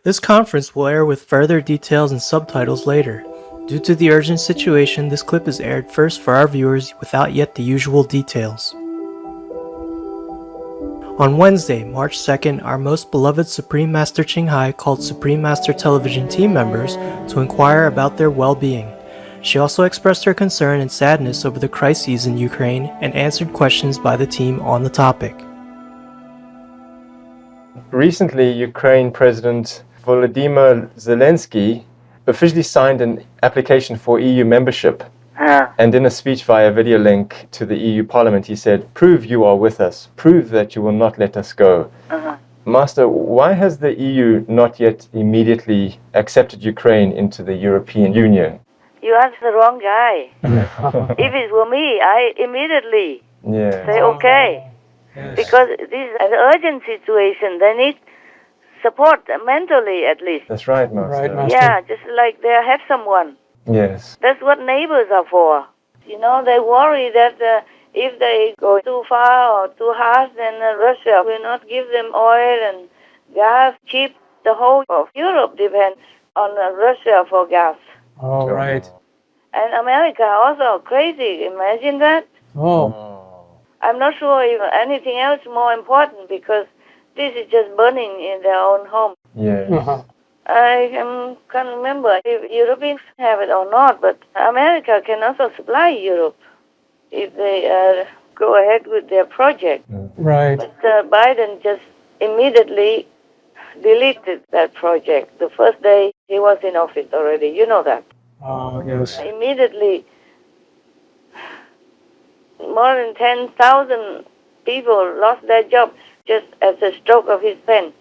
This conference will air with further details and subtitles later. Due to the urgent situation, this clip is aired first for our viewers without yet the usual details. On Wednesday, March 2nd, our most beloved Supreme Master Ching Hai called Supreme Master Television team members to inquire about their well-being. She also expressed her concern and sadness over the crises in Ukraine and answered questions by the team on the topic. Recently, Ukraine President Volodymyr Zelensky officially signed an application for EU membership. And in a speech via video link to the EU Parliament, he said, "Prove you are with us. Prove that you will not let us go." Master, why has the EU not yet immediately accepted Ukraine into the European Union? You asked the wrong guy. If it were me, I immediately say okay. Yes. Because this is an urgent situation. They need support mentally, at least. That's right, Master. Right, Master. Yeah, just like they have someone. Yes. That's what neighbors are for. You know, they worry that if they go too far or too hard, then Russia will not give them oil and gas cheap. The whole of Europe depends on Russia for gas. All right. And America also crazy. Imagine that. Oh. I'm not sure if anything else more important because this is just burning in their own home. Yes. I can't remember if Europeans have it or not, but America can also supply Europe if they go ahead with their project. Right. But Biden just immediately deleted that project the first day he was in office already. You know that. Yes. Immediately, more than 10,000 people lost their job just as a stroke of his pen.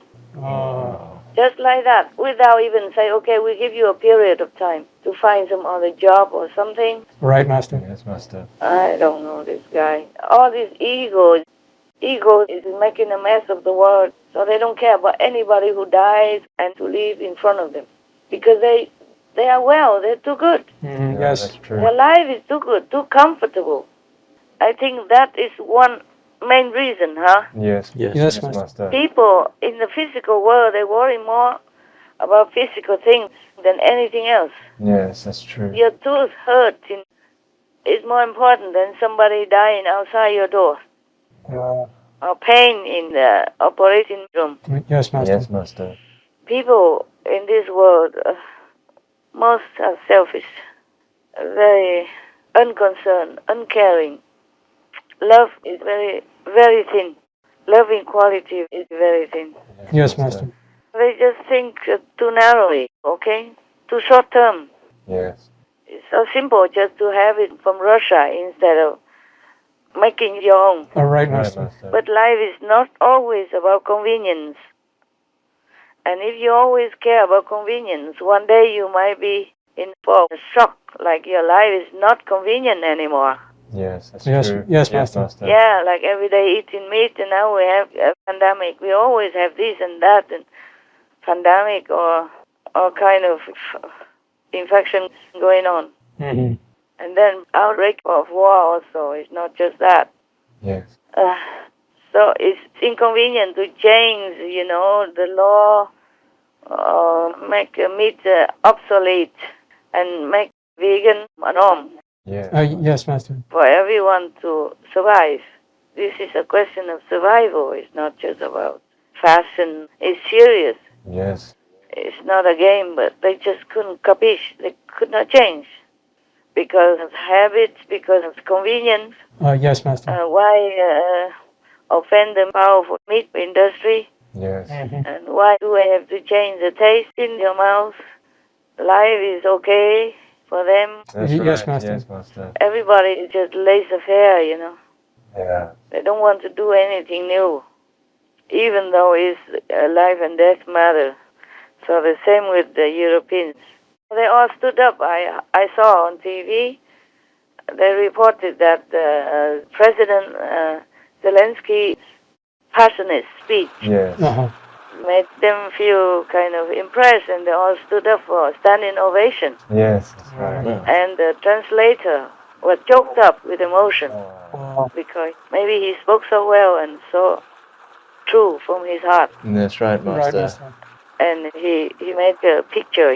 Just like that, without even say, okay, we give you a period of time to find some other job or something. Right, Master. Yes, Master. I don't know this guy. All this ego is making a mess of the world. So they don't care about anybody who dies and to live in front of them. Because they are well, they're too good. Yes. That's true. Their life is too good, too comfortable. I think that is one main reason, huh? Yes. Yes, Master. People in the physical world, they worry more about physical things than anything else. Yes, that's true. Your tooth hurt is more important than somebody dying outside your door. Or pain in the operating room. Yes, Master. Yes, Master. People in this world, most are selfish, very unconcerned, uncaring. Love is very, very thin. Loving quality is very thin. Yes, Master. They just think too narrowly, okay? Too short term. Yes. It's so simple just to have it from Russia instead of making your own. All right, Right, Master. Master. But life is not always about convenience. And if you always care about convenience, one day you might be in for a shock, like your life is not convenient anymore. Yes, that's Yes, true. yes, Master. Yeah, like every day eating meat, and now we have a pandemic. We always have this and that, and pandemic or all kind of infection going on. And then outbreak of war also. It's not just that. Yes. So it's inconvenient to change, the law, make meat obsolete, and make vegan a norm. Yes. Yes, Master. For everyone to survive. This is a question of survival. It's not just about fashion. It's serious. Yes. It's not a game, but they just couldn't capiche. They could not change. Because of habits, because of convenience. Yes, Master. Why offend the powerful meat industry? Yes. And why do I have to change the taste in your mouth? Life is okay for them. That's Yes, right. Master. Yes, Master. Everybody is just laissez-faire, Yeah. They don't want to do anything new, even though it's life and death matter. So the same with the Europeans. They all stood up. I saw on TV, they reported that President Zelensky's passionate speech Yes. made them feel kind of impressed, and they all stood up for a standing ovation. Yes, that's right. And the translator was choked up with emotion because maybe he spoke so well and so true from his heart. That's right, Right, Master. Master. And he made a picture,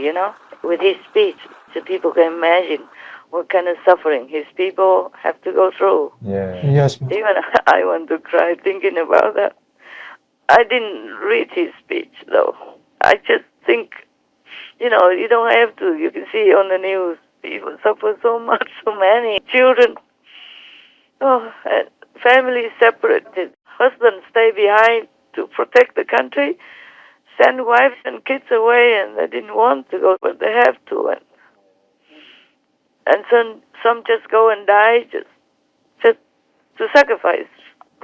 with his speech, so people can imagine what kind of suffering his people have to go through. Yeah. Yes, Master. Even I want to cry thinking about that. I didn't read his speech, though. I just think, you don't have to. You can see on the news, people suffer so much, so many children. Oh, and families separated. Husbands stay behind to protect the country, send wives and kids away, and they didn't want to go, but they have to. And some just go and die just to sacrifice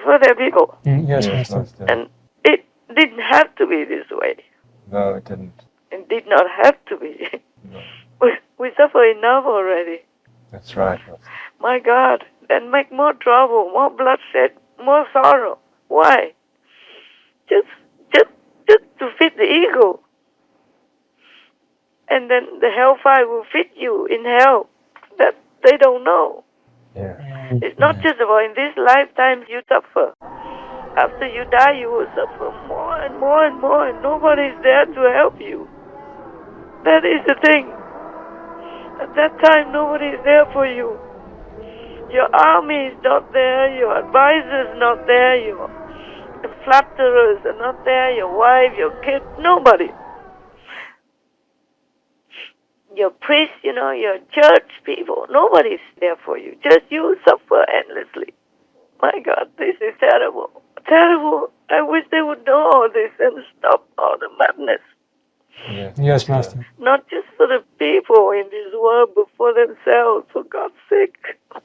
for their people. Yes, Yes, Master. Master. And it didn't have to be this way. No, it didn't. It did not have to be. No. We suffer enough already. That's right, Master. My God. And make more trouble, more bloodshed, more sorrow. Why? Just to fit the ego. And then the hellfire will fit you in hell. That they don't know. Yeah. It's not just about in this lifetime you suffer. After you die, you will suffer more and more and more, and nobody's there to help you. That is the thing. At that time, nobody is there for you. Your army is not there, your advisor is not there, your flatterers are not there, your wife, your kid, nobody. Your priest, your church people, nobody's there for you. Just you suffer endlessly. My God, this is terrible. Terrible. I wish they would know all this and stop all the madness. Yes, Yes, Master. Not just for the people in this world, but for themselves, for God's sake.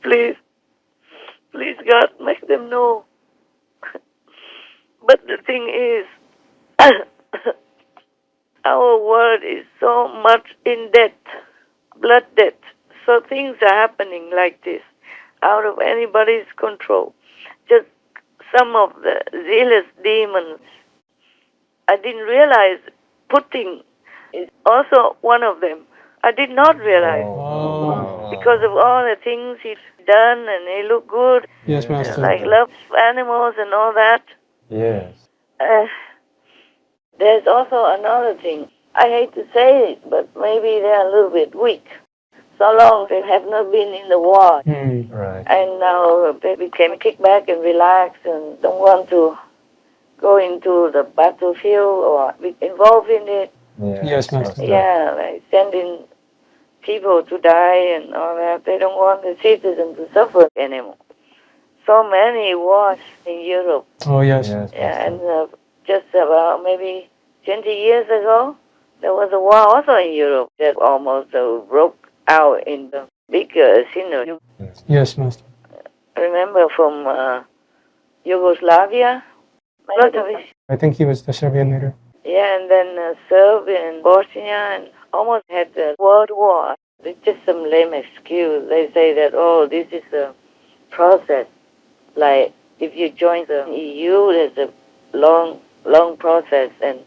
Please. Please, God, make them know. But the thing is, our world is so much in debt, blood debt. So things are happening like this, out of anybody's control. Just some of the zealous demons. I didn't realize Putin is also one of them. I did not realize. Oh. Because of all the things he's done, and he looked good, Yes, Master. like loves animals and all that. Yes. There's also another thing. I hate to say it, but maybe they're a little bit weak. So long they have not been in the war. Right. And now they became kick back and relax and don't want to go into the battlefield or be involved in it. Yeah. Yes, Master. Yeah, like sending people to die and all that. They don't want the citizens to suffer anymore. So many wars in Europe. Oh, yes. Yes, Yeah, Master. and just about maybe 20 years ago, there was a war also in Europe that almost broke out in the big scenery. Yes, Master. Remember from Yugoslavia? A lot of it. I think he was the Serbian leader. Yeah, and then Serbia and Bosnia, and almost had a world war. It's just some lame excuse. They say that, this is a process. Like, if you join the EU, there's a long process and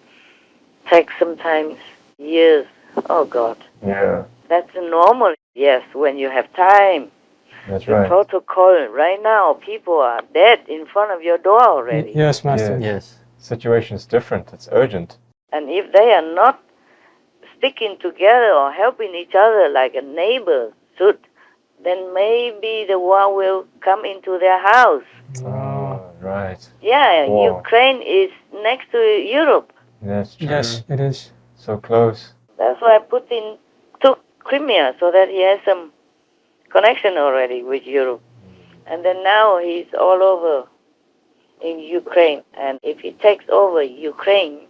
takes sometimes years. Oh, God. Yeah. That's normal. Yes, when you have time. That's The right. protocol. Right now, people are dead in front of your door already. Yes, Master. Yes. Situation is different. It's urgent. And if they are not sticking together or helping each other like a neighbor should, then maybe the war will come into their house. Oh, right. Yeah, War. Ukraine is next to Europe. That's true. Yes, it is. So close. That's why Putin took Crimea, so that he has some connection already with Europe. And then now he's all over in Ukraine. And if he takes over Ukraine,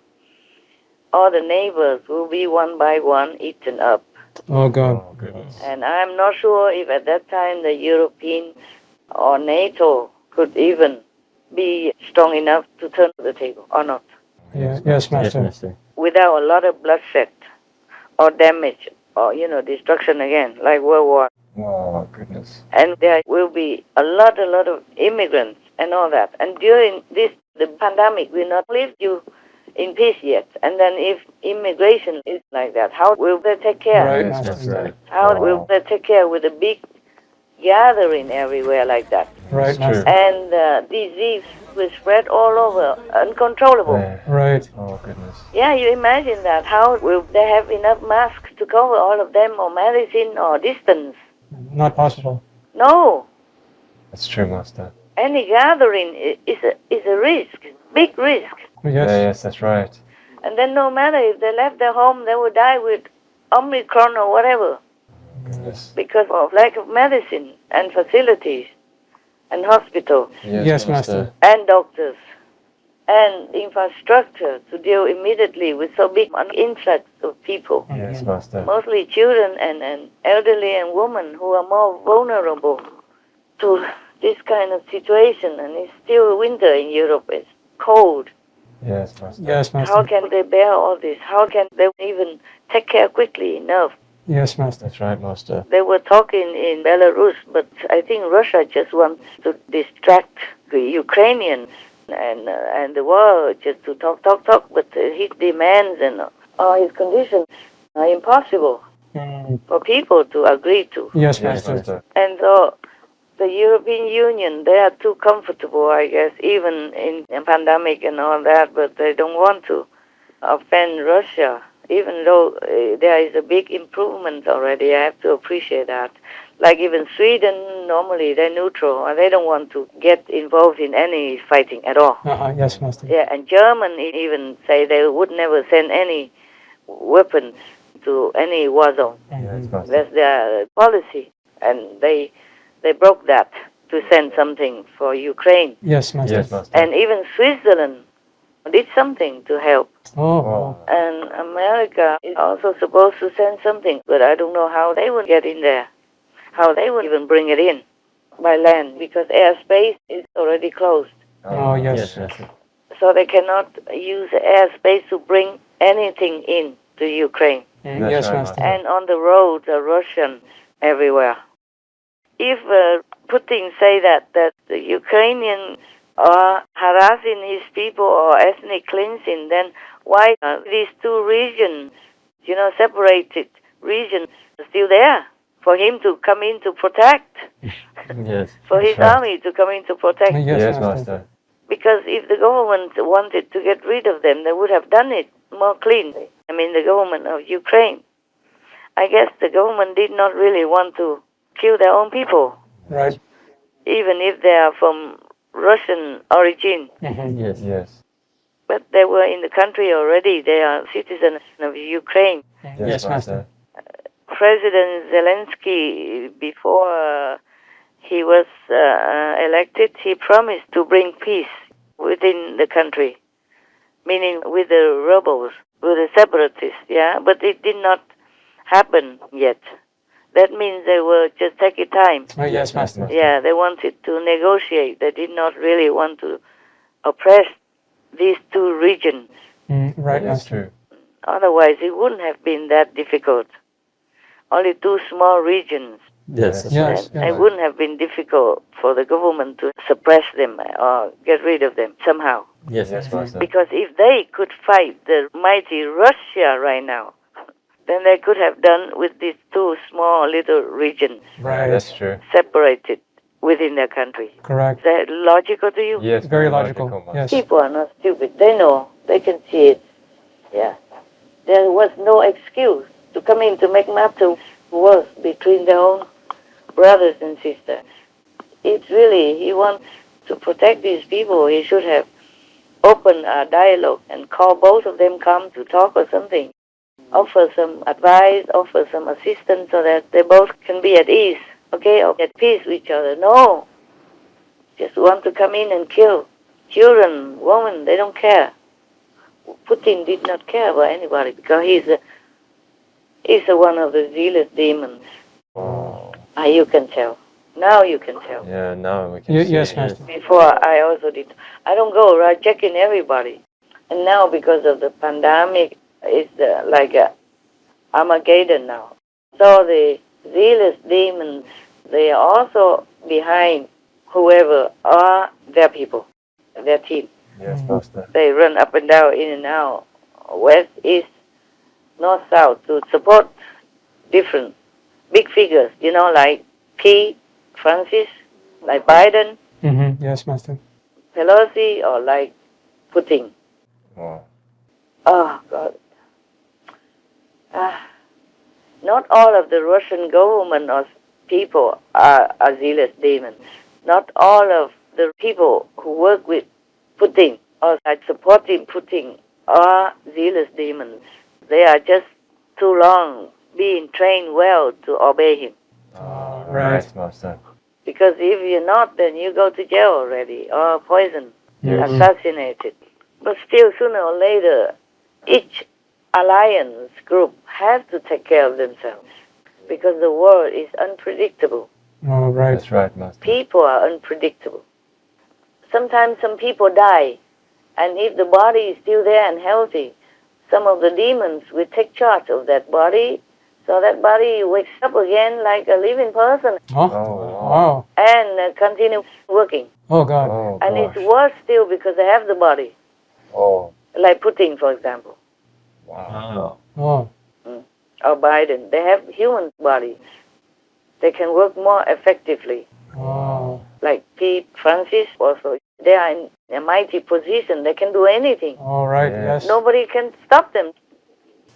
all the neighbors will be one by one eaten up. Oh, God. Oh, goodness. And I'm not sure if at that time the Europeans or NATO could even be strong enough to turn the table or not, Yeah. Yes, Yes, Master. Master. without a lot of bloodshed or damage or, destruction again, like World War. Oh, goodness. And there will be a lot of immigrants and all that. And during the pandemic will not leave you in peace yet. And then if immigration is like that, how will they take care? Right, Yes, Master. that's right. How Wow. will they take care with the big gathering everywhere like that. Right, It's true. Master. And disease will spread all over, uncontrollable. Yeah. Right. Oh goodness. Yeah, you imagine that. How will they have enough masks to cover all of them, or medicine, or distance? Not possible. No. That's true, Master. Any gathering is a risk, big risk. Yes. Yes, that's right. And then no matter if they left their home, they would die with Omicron or whatever Goodness. because of lack of medicine and facilities and hospitals Yes, Master. and doctors and infrastructure to deal immediately with so big an influx of people. Yes, Master. Mostly children and elderly and women who are more vulnerable to this kind of situation. And it's still winter in Europe. It's cold. Yes, Master. Yes, How Master. can they bear all this? How can they even take care quickly enough? Yes, Master. That's right, Master. They were talking in Belarus, but I think Russia just wants to distract the Ukrainians and the world just to talk. But his demands and all his conditions are impossible for people to agree to. Yes, Yes, Master. Master. And so the European Union, they are too comfortable, I guess, even in a pandemic and all that, but they don't want to offend Russia, even though there is a big improvement already. I have to appreciate that. Like even Sweden, normally they're neutral, and they don't want to get involved in any fighting at all. Yes, Master. Yeah, and Germany even say they would never send any weapons to any war zone. Yes, Master. That's their policy, and they broke that to send something for Ukraine. Yes, Master. Yes, Master. And even Switzerland did something to help. Oh. And America is also supposed to send something, but I don't know how they will get in there, how they will even bring it in by land, because airspace is already closed. Oh, yes. Yes, Master. So they cannot use airspace to bring anything in to Ukraine. That's Yes, right, Master. And on the roads are Russians everywhere. If Putin say that the Ukrainians are harassing his people or ethnic cleansing, then why are these two regions, separated regions, still there for him to come in to protect, Yes. for his That's right. army to come in to protect? Yes, Yes, Master. Master. Because if the government wanted to get rid of them, they would have done it more cleanly. I mean, the government of Ukraine. I guess the government did not really want to kill their own people, Right. even if they are from Russian origin. Yes, yes. But they were in the country already. They are citizens of Ukraine. Yes, Master. President Zelensky, before he was elected, he promised to bring peace within the country, meaning with the rebels, with the separatists, yeah? But it did not happen yet. That means they were just taking time. Oh, yes, Master. Yeah, they wanted to negotiate. They did not really want to oppress these two regions. Right, That's Master. true. Otherwise, it wouldn't have been that difficult. Only two small regions. Yes. Yes. And it wouldn't have been difficult for the government to suppress them or get rid of them somehow. Yes, Master. Because if they could fight the mighty Russia right now, then they could have done with these two small little regions Right. That's true. separated within their country. Correct. Is that logical to you? Yes, Very logical. Master. Yes. People are not stupid. They know. They can see it. Yeah. There was no excuse to come in to make matters worse between their own brothers and sisters. It's really, he wants to protect these people. He should have opened a dialogue and call both of them come to talk or something. Offer some advice, offer some assistance so that they both can be at ease, okay, or at peace with each other. No. Just want to come in and kill children, women, they don't care. Putin did not care about anybody because he's one of the zealous demons. Oh. You can tell. Now you can tell. Yeah, now we can see Yes, it. Master. Before I also did. I don't go around checking everybody. And now because of the pandemic, it's like a Armageddon now. So the zealous demons, they are also behind whoever are their people, their team. Yes, Master. They run up and down, in and out, west, east, north, south, to support different big figures, like key Francis, like Biden, Yes, Master. Pelosi, or like Putin. Wow. Oh, God. Not all of the Russian government or people are zealous demons. Not all of the people who work with Putin or are supporting Putin are zealous demons. They are just too long being trained well to obey him. Right, Master. Because if you're not, then you go to jail already, or poisoned, assassinated. But still, sooner or later, each alliance group has to take care of themselves, because the world is unpredictable. Oh, right. That's right, Master. People are unpredictable. Sometimes some people die, and if the body is still there and healthy, some of the demons will take charge of that body, so that body wakes up again like a living person Oh, wow. and continue working. Oh, God. Oh, And gosh. it's worse still because they have the body, Oh, like Putin, for example, wow. Oh, or Biden. They have human bodies. They can work more effectively. oh. Like Pete, Francis also. They are in a mighty position. They can do anything. All right, Yes. yes. Nobody can stop them.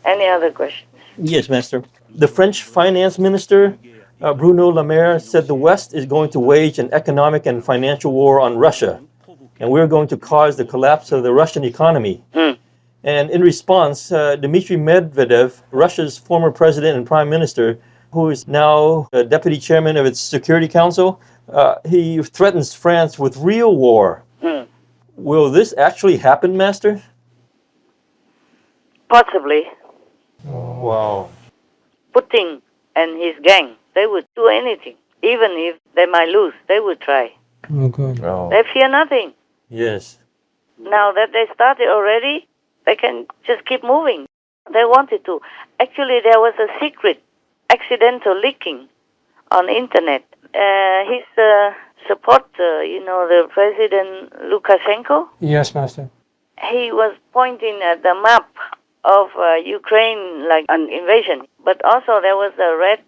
Any other questions? Yes, Master. The French finance minister, Bruno Le Maire, said the West is going to wage an economic and financial war on Russia, and we're going to cause the collapse of the Russian economy. And in response, Dmitry Medvedev, Russia's former president and prime minister, who is now deputy chairman of its Security Council, he threatens France with real war. Will this actually happen, Master? Possibly. Wow. Putin and his gang, they would do anything. Even if they might lose, they would try. Oh, good. Oh, They fear nothing. Yes. Now that they started already, they can just keep moving. They wanted to. Actually, there was a secret accidental leaking on internet. His supporter, the President Lukashenko, Yes, Master. he was pointing at the map of Ukraine like an invasion. But also there was a red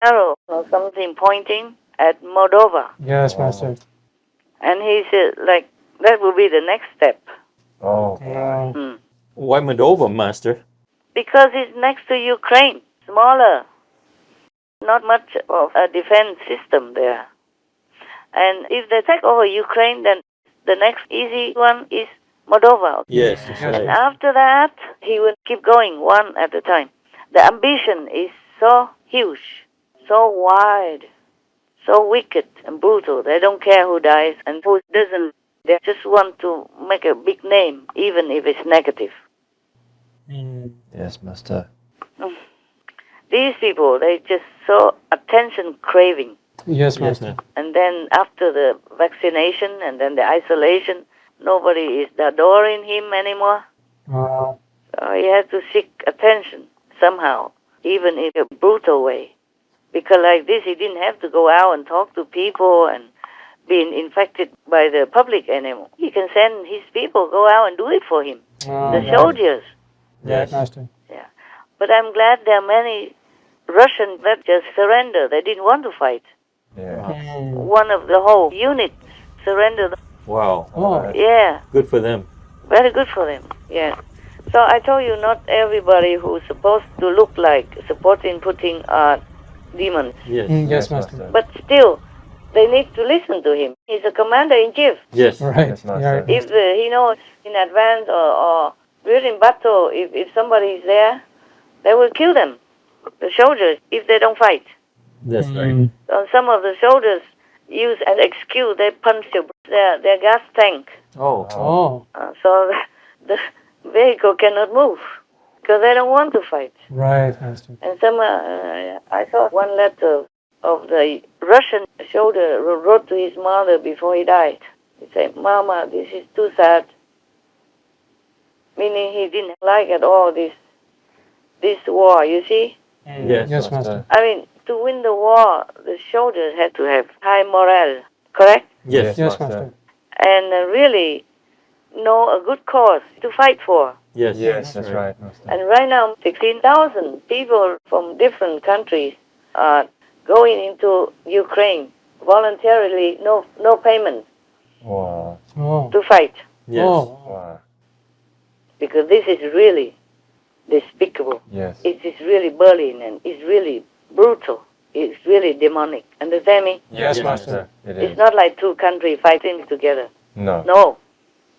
arrow or something pointing at Moldova. Yes, Master. And he said, like, that will be the next step. oh, Why Moldova, Master? Because it's next to Ukraine, smaller. Not much of a defense system there. And if they take over Ukraine, then the next easy one is Moldova. Yes, that's And right. after that, he will keep going one at a time. The ambition is so huge, so wide, so wicked and brutal. They don't care who dies and who doesn't. They just want to make a big name, even if it's negative. yes, Master. These people, they just so attention craving. Yes, Yes, Master. Master. And then after the vaccination and then the isolation, nobody is adoring him anymore. Oh, So he has to seek attention somehow, even in a brutal way. Because like this, he didn't have to go out and talk to people and being infected by the public anymore. He can send his people go out and do it for him, the right. soldiers. Right, Yes. Master. Yeah. But I'm glad there are many Russians that just surrender. They didn't want to fight. Yeah. One of the whole unit surrendered. Wow. Oh, Yeah, Good for them. very good for them. Yeah. So I told you, not everybody who's supposed to look like supporting Putin are demons. Yes. yes, Master. But still, they need to listen to him. He's a commander-in-chief. Yes. Right. Yes, Master. Yeah. If he knows in advance or during battle, if somebody is there, they will kill them, the soldiers, if they don't fight. That's right. So some of the soldiers use an excuse. They punch their gas tank. Oh. Oh, So the vehicle cannot move because they don't want to fight. right, Master. And some, I saw one letter of the Russian soldier who wrote to his mother before he died. He said, "Mama, this is too sad." Meaning he didn't like at all this war, you see? Yes. Yes, Master. I mean, to win the war, the soldiers had to have high morale, correct? Yes. Yes, Master. And really know a good cause to fight for. Yes. Yes, that's right, Master. And right now, 16,000 people from different countries are going into Ukraine voluntarily, no payment Wow. Oh. to fight. Yes. Oh. Wow. Because this is really despicable. Yes. It is really Berlin, and it's really brutal. It's really demonic. Understand me? Yes, Yes, Master. It It's is. not like two countries fighting together. No. No.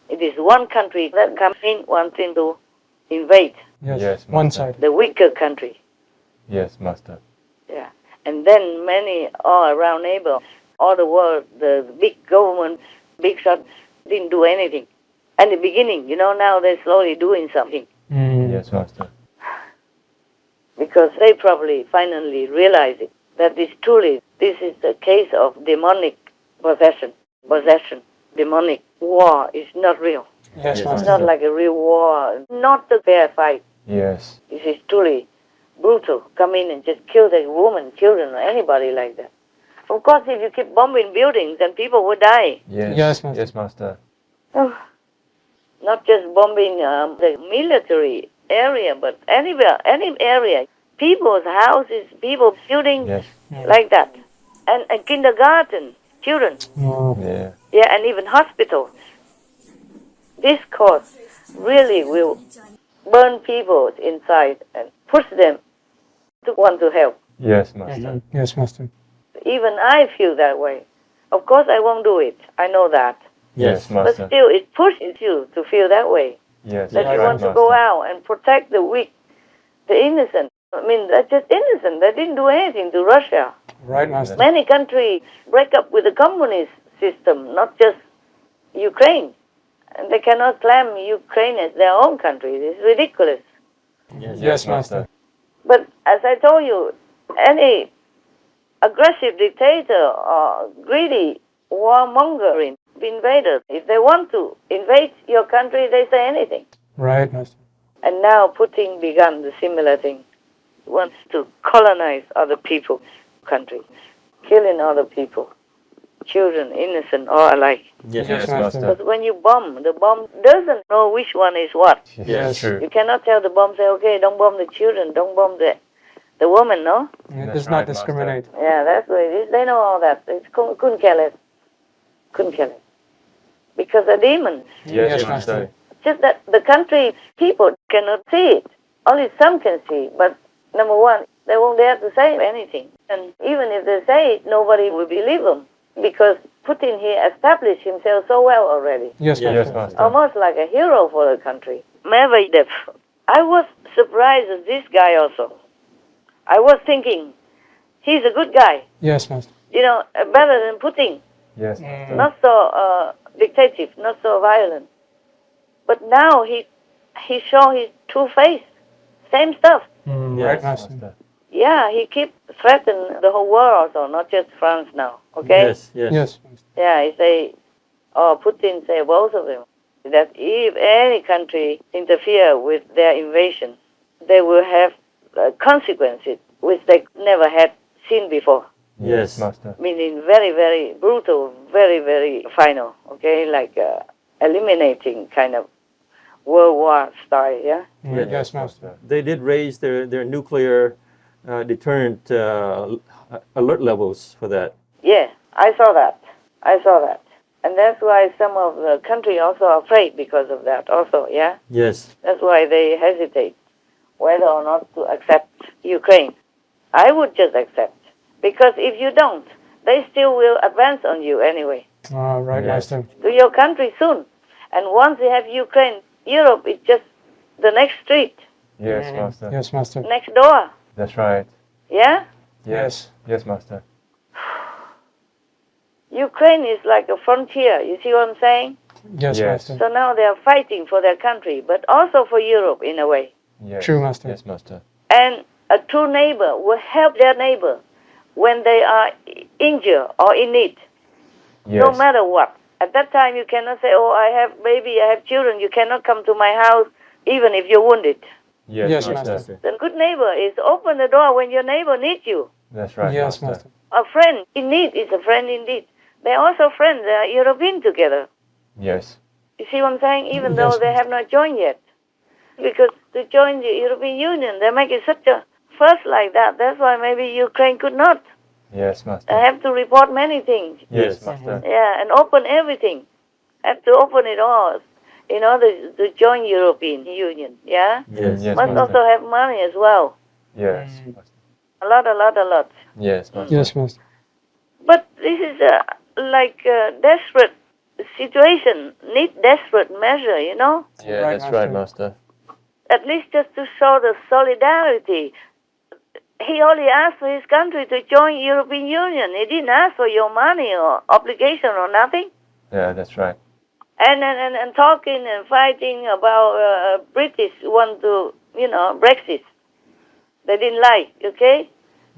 It is one country that comes in, wants to invade Yes. Yes, One Master. side. the weaker country. Yes, Master. Yeah. And then many all around neighbors, all the world, the big governments, big shots, didn't do anything. At the beginning, now they're slowly doing something. Mm. Yes, Master. Because they probably finally realize it, that this is a case of demonic possession, demonic war is not real. Yes, Yes, It's Master. not like a real war, not a fair fight. Yes. This is truly brutal. Come in and just kill the woman, children, or anybody like that. Of course, if you keep bombing buildings, then people will die. Yes. Yes, Master. Yes, Master. Oh, not just bombing the military area, but anywhere, any area. People's houses, people's buildings, Yes. like that. And kindergarten, children. Oh. Yeah. Yeah, and even hospitals. This cause really will burn people inside and push them to want to help. Yes, Master. Yes, Master. Even I feel that way. Of course, I won't do it. I know that. Yes, But Master. still, it pushes you to feel that way. Yes. That Right, you want to Master. go out and protect the weak, the innocent. I mean, they're just innocent. They didn't do anything to Russia. Right, Master. Many countries break up with the communist system, not just Ukraine. And they cannot claim Ukraine as their own country. It's ridiculous. Yes, Master. But as I told you, any aggressive dictator or greedy warmongering invaders, if they want to invade your country, they say anything. Right, Master. And now Putin began the similar thing. He wants to colonize other people's countries, killing other people, children, innocent, all alike. Yes, Yes, yes. Master. Because when you bomb, the bomb doesn't know which one is what. Yes. True. You cannot tell the bomb, say, okay, don't bomb the children, don't bomb the woman, no? It That's does not right, Master. discriminate. Yeah, that's what it is. They know all that. They couldn't care less. Couldn't care less. Because they're demons. Yes, Yes, Master. Just that the country people cannot see it. Only some can see. But number one, they won't dare to say anything. And even if they say it, nobody will believe them. Because Putin, he established himself so well already. Yes, Yes, Master. Yes, Master. Almost like a hero for the country. Medvedev. I was surprised at this guy also. I was thinking, he's a good guy. Yes, Master. Better than Putin. Yes, Master. Not so dictative, not so violent. But now he show his true face. Same stuff. Right, Yes, Master. Yeah, he keep threatening the whole world also, not just France now. Okay? Yes, yes. Yes. Yeah, he say, Putin say both of them, that if any country interfere with their invasion, they will have consequences which they never had seen before. Yes, Yes. Master. Meaning very, very brutal, very, very final. Okay, like eliminating kind of World War style. Yeah. Yes, Master. They did raise their nuclear deterrent alert levels for that. Yeah, I saw that. And that's why some of the country also are afraid because of that also, yeah? Yes. That's why they hesitate whether or not to accept Ukraine. I would just accept. Because if you don't, they still will advance on you anyway. Right, Yes. Master. To your country soon. And once they have Ukraine, Europe is just the next street, Yes, Master. Yes, Master. next door. That's right. Yeah? Yes. Yes, Master. Ukraine is like a frontier. You see what I'm saying? Yes, Yes. Master. So now they are fighting for their country, but also for Europe in a way. Yes. True, Master. Yes, Master. And a true neighbor will help their neighbor when they are injured or in need, Yes. no matter what. At that time, you cannot say, oh, I have baby, I have children. You cannot come to my house even if you're wounded. Yes, Yes, Master. Master. The good neighbor is open the door when your neighbor needs you. That's right, Yes, Master. Master. A friend in need is a friend indeed. They're also friends. They are European together. Yes. You see what I'm saying? Even Yes, though they have not joined yet. Because to join the European Union, they make it such a fuss like that. That's why maybe Ukraine could not. Yes, Master. I have to report many things. Yes, Master. Yeah, and open everything. Have to open it all in order to join European Union. Yeah. Yes. Yes, Must Master. also have money as well. Yes, Master. A lot. Yes, Master. Yes, Master. But this is like a desperate situation. Need desperate measure. You know. Yeah, Right, that's right, Master. Master. At least just to show the solidarity. He only asked for his country to join European Union. He didn't ask for your money or obligation or nothing. Yeah, that's right. And talking and fighting about British want to, Brexit. They didn't like, okay?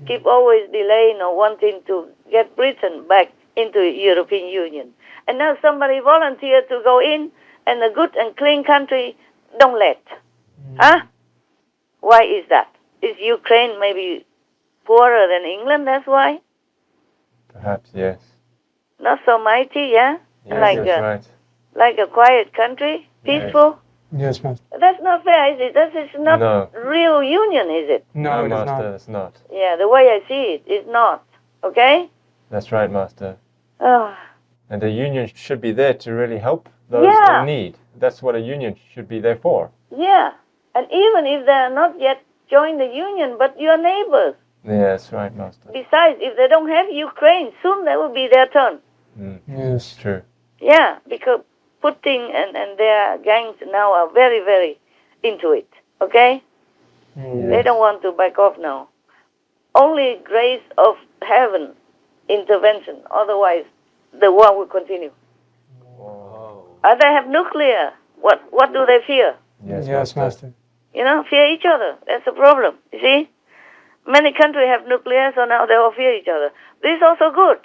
Keep always delaying or wanting to get Britain back into European Union. And now somebody volunteered to go in, and a good and clean country don't let. Huh? Why is that? Is Ukraine maybe poorer than England, that's why? Perhaps, yes. Not so mighty, yeah? Yes, Like that's right. like a quiet country, peaceful. Yes, Master. That's not fair, is it? That is not No. real union, is it? No, it is Master, not. it's not. Yeah, the way I see it is not. Okay? That's right, Master. Oh, And the union should be there to really help those Yeah. in need. That's what a union should be there for. yeah. And even if they are not yet joined the union, but your neighbors. Yeah, that's right, Master. Besides, if they don't have Ukraine, soon that will be their turn. Yes. True. Yeah, because Putin and their gangs now are very, very into it. Okay? They don't want to back off now. Only grace of heaven intervention. Otherwise, the war will continue. They have nuclear. What do they fear? Yes, Master. Fear each other. That's the problem. You see? Many countries have nuclear, so now they all fear each other. This is also good.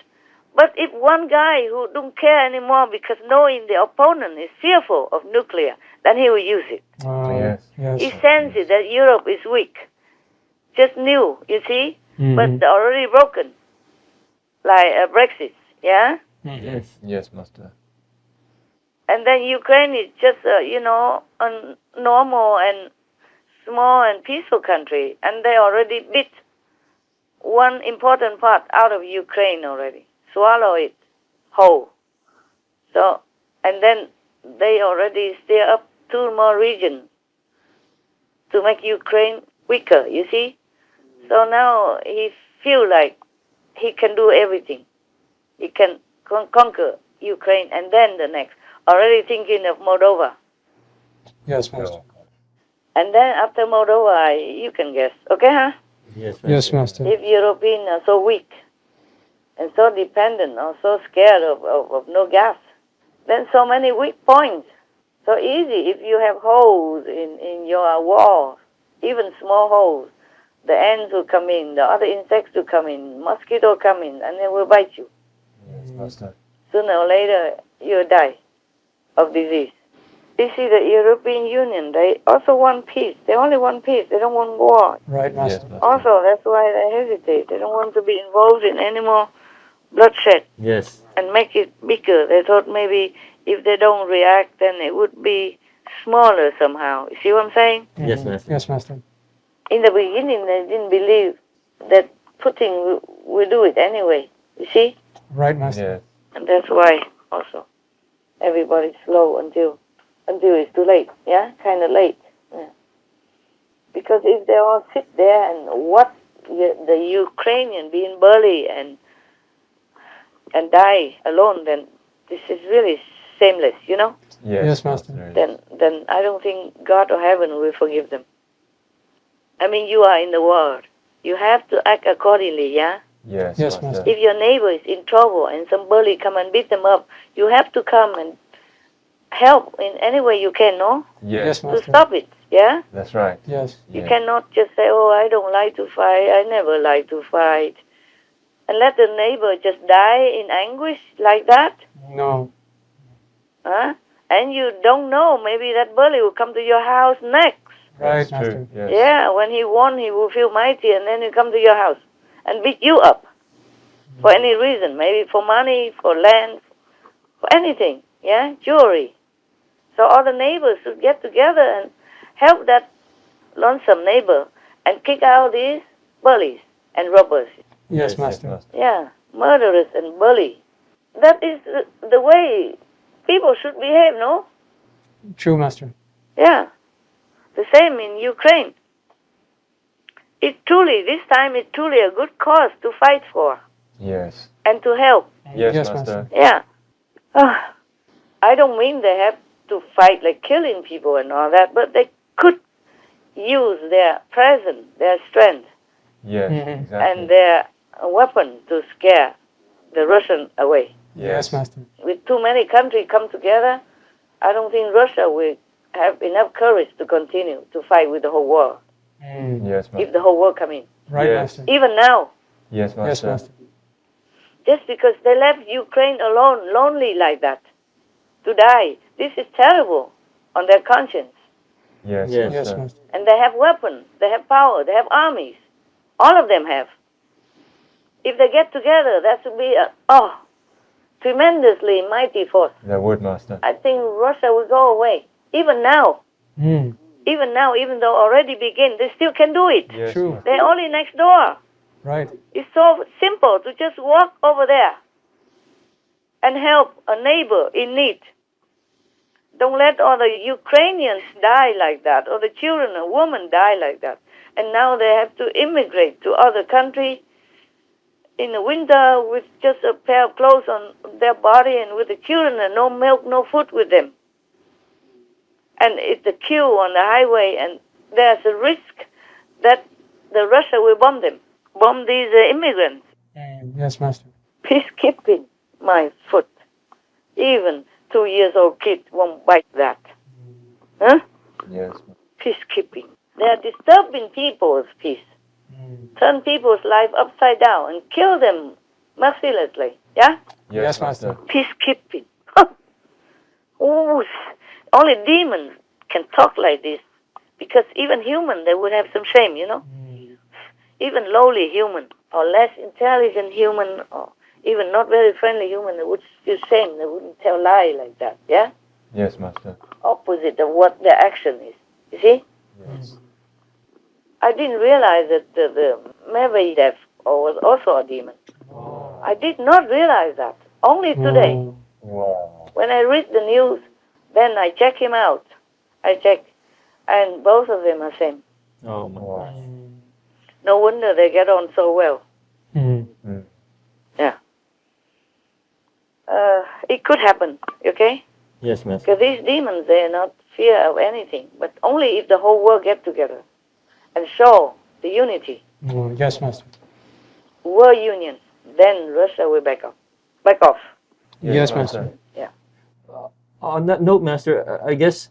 But if one guy who don't care anymore because knowing the opponent is fearful of nuclear, then he will use it. Yes. Yes. He senses that Europe is weak. Just new, you see? But already broken. Like Brexit, yeah? Yes. Yes, Master. And then Ukraine is just, a normal and small and peaceful country. And they already beat one important part out of Ukraine already. Swallow it whole. So, and then they already stir up 2 more regions to make Ukraine weaker, you see? So now he feel like he can do everything. He can conquer Ukraine and then the next. Already thinking of Moldova. Yes, Master. And then after Moldova, you can guess. Okay, huh? Yes, Yes, Master. If Europeans are so weak and so dependent or so scared of no gas, then so many weak points. So easy if you have holes in your wall, even small holes. The ants will come in, the other insects will come in, mosquito come in, and they will bite you. Yes, Master. Sooner or later, you'll die of disease. You see, the European Union, they also want peace. They only want peace. They don't want war. Right, Yes, Master. Master. Also, that's why they hesitate. They don't want to be involved in any more bloodshed Yes. and make it bigger. They thought maybe if they don't react, then it would be smaller somehow. You see what I'm saying? Yes, Master. Yes, Master. In the beginning, they didn't believe that Putin will do it anyway. You see? Right, Master. Yes. And that's why also everybody's slow until it's too late. Yeah, kind of late. Yeah. Because if they all sit there and watch the Ukrainian being bullied and die alone, then this is really shameless. Yes, Master. Then I don't think God or heaven will forgive them. I mean, you are in the world. You have to act accordingly. Yeah. Yes, Yes, Master. If your neighbor is in trouble and some bully come and beat them up, you have to come and help in any way you can, no? Yes, To Master. stop it, yeah? That's right. Yes. You Yeah. cannot just say, oh, I don't like to fight, I never like to fight. And let the neighbor just die in anguish like that, No. huh? And you don't know, maybe that bully will come to your house next. Right, That's Master. true. Yes. Yeah, when he won, he will feel mighty, and then he'll come to your house and beat you up for any reason, maybe for money, for land, for anything, yeah, jewelry. So all the neighbors should get together and help that lonesome neighbor and kick out these bullies and robbers. Yes, Master. Yeah, murderous and bully. That is the way people should behave, no? True, Master. Yeah. The same in Ukraine. This time it's truly a good cause to fight for Yes. and to help. Yes, Master. Yeah. I don't mean they have to fight like killing people and all that, but they could use their presence, their strength, Yes, exactly. and their weapon to scare the Russian away. Yes, Master. With too many countries come together, I don't think Russia will have enough courage to continue to fight with the whole world. Yes, Master. If the whole world come in. Right, Yes. Master. Even now, Yes, Master. Yes, Master. just because they left Ukraine alone, lonely like that, to die. This is terrible on their conscience. Yes, Yes. Yes, Master. Master. And they have weapons, they have power, they have armies. All of them have. If they get together, that would be a tremendously mighty force. That would, Master. I think Russia will go away. Even now, even though already begin, they still can do it. Yes, True. Master. They're only next door. Right. It's so simple to just walk over there and help a neighbor in need. Don't let all the Ukrainians die like that, or the children or women die like that. And now they have to immigrate to other countries in the winter with just a pair of clothes on their body and with the children and no milk, no food with them. And it's a queue on the highway, and there's a risk that the Russia will bomb them, bomb these immigrants. Yes, Master. Peacekeeping, my foot. Even 2-year-old kid won't bite that. Huh? Yes. Peacekeeping. They are disturbing people's peace. Turn people's life upside down and kill them mercilessly. Yeah? Yes, Master. Peacekeeping. Ooh, only demons can talk like this. Because even human, they would have some shame, you know? Even lowly human, or less intelligent human, or even not very friendly human, they would feel shame. They wouldn't tell lie like that, yeah? Yes, Master. Opposite of what their action is. You see? Yes. I didn't realize that the Medvedev was also a demon. I did not realize that. Only today. Wow. When I read the news, then I check him out. I check. And both of them are same. Oh, my Wow. gosh. No wonder they get on so well. Yeah. It could happen, okay? Yes, Master. Because these demons, they are not fear of anything. But only if the whole world get together and show the unity, Yes, Master. world union, then Russia will back off. Yes, Master. Yeah. On that note, Master, I guess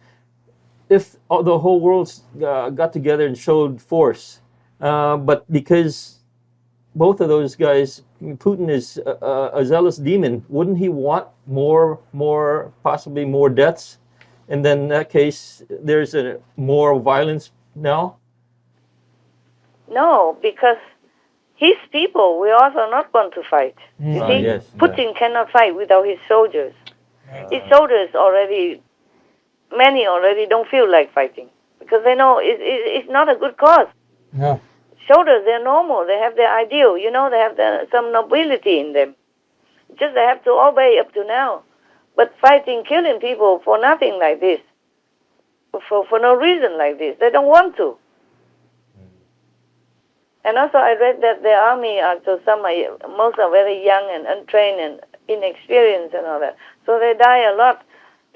if the whole world got together and showed force, but because both of those guys, Putin is a zealous demon, wouldn't he want possibly more deaths? And then in that case, there's more violence now? No, because his people will also not want to fight. You see, yes. Putin cannot fight without his soldiers. His soldiers many already don't feel like fighting because they know it's not a good cause. Yeah. Soldiers, they're normal. They have their ideal. You know, they have some nobility in them. Just they have to obey up to now. But fighting, killing people for nothing like this, for no reason like this, they don't want to. And also I read that the army, most are very young and untrained and inexperienced and all that. So they die a lot.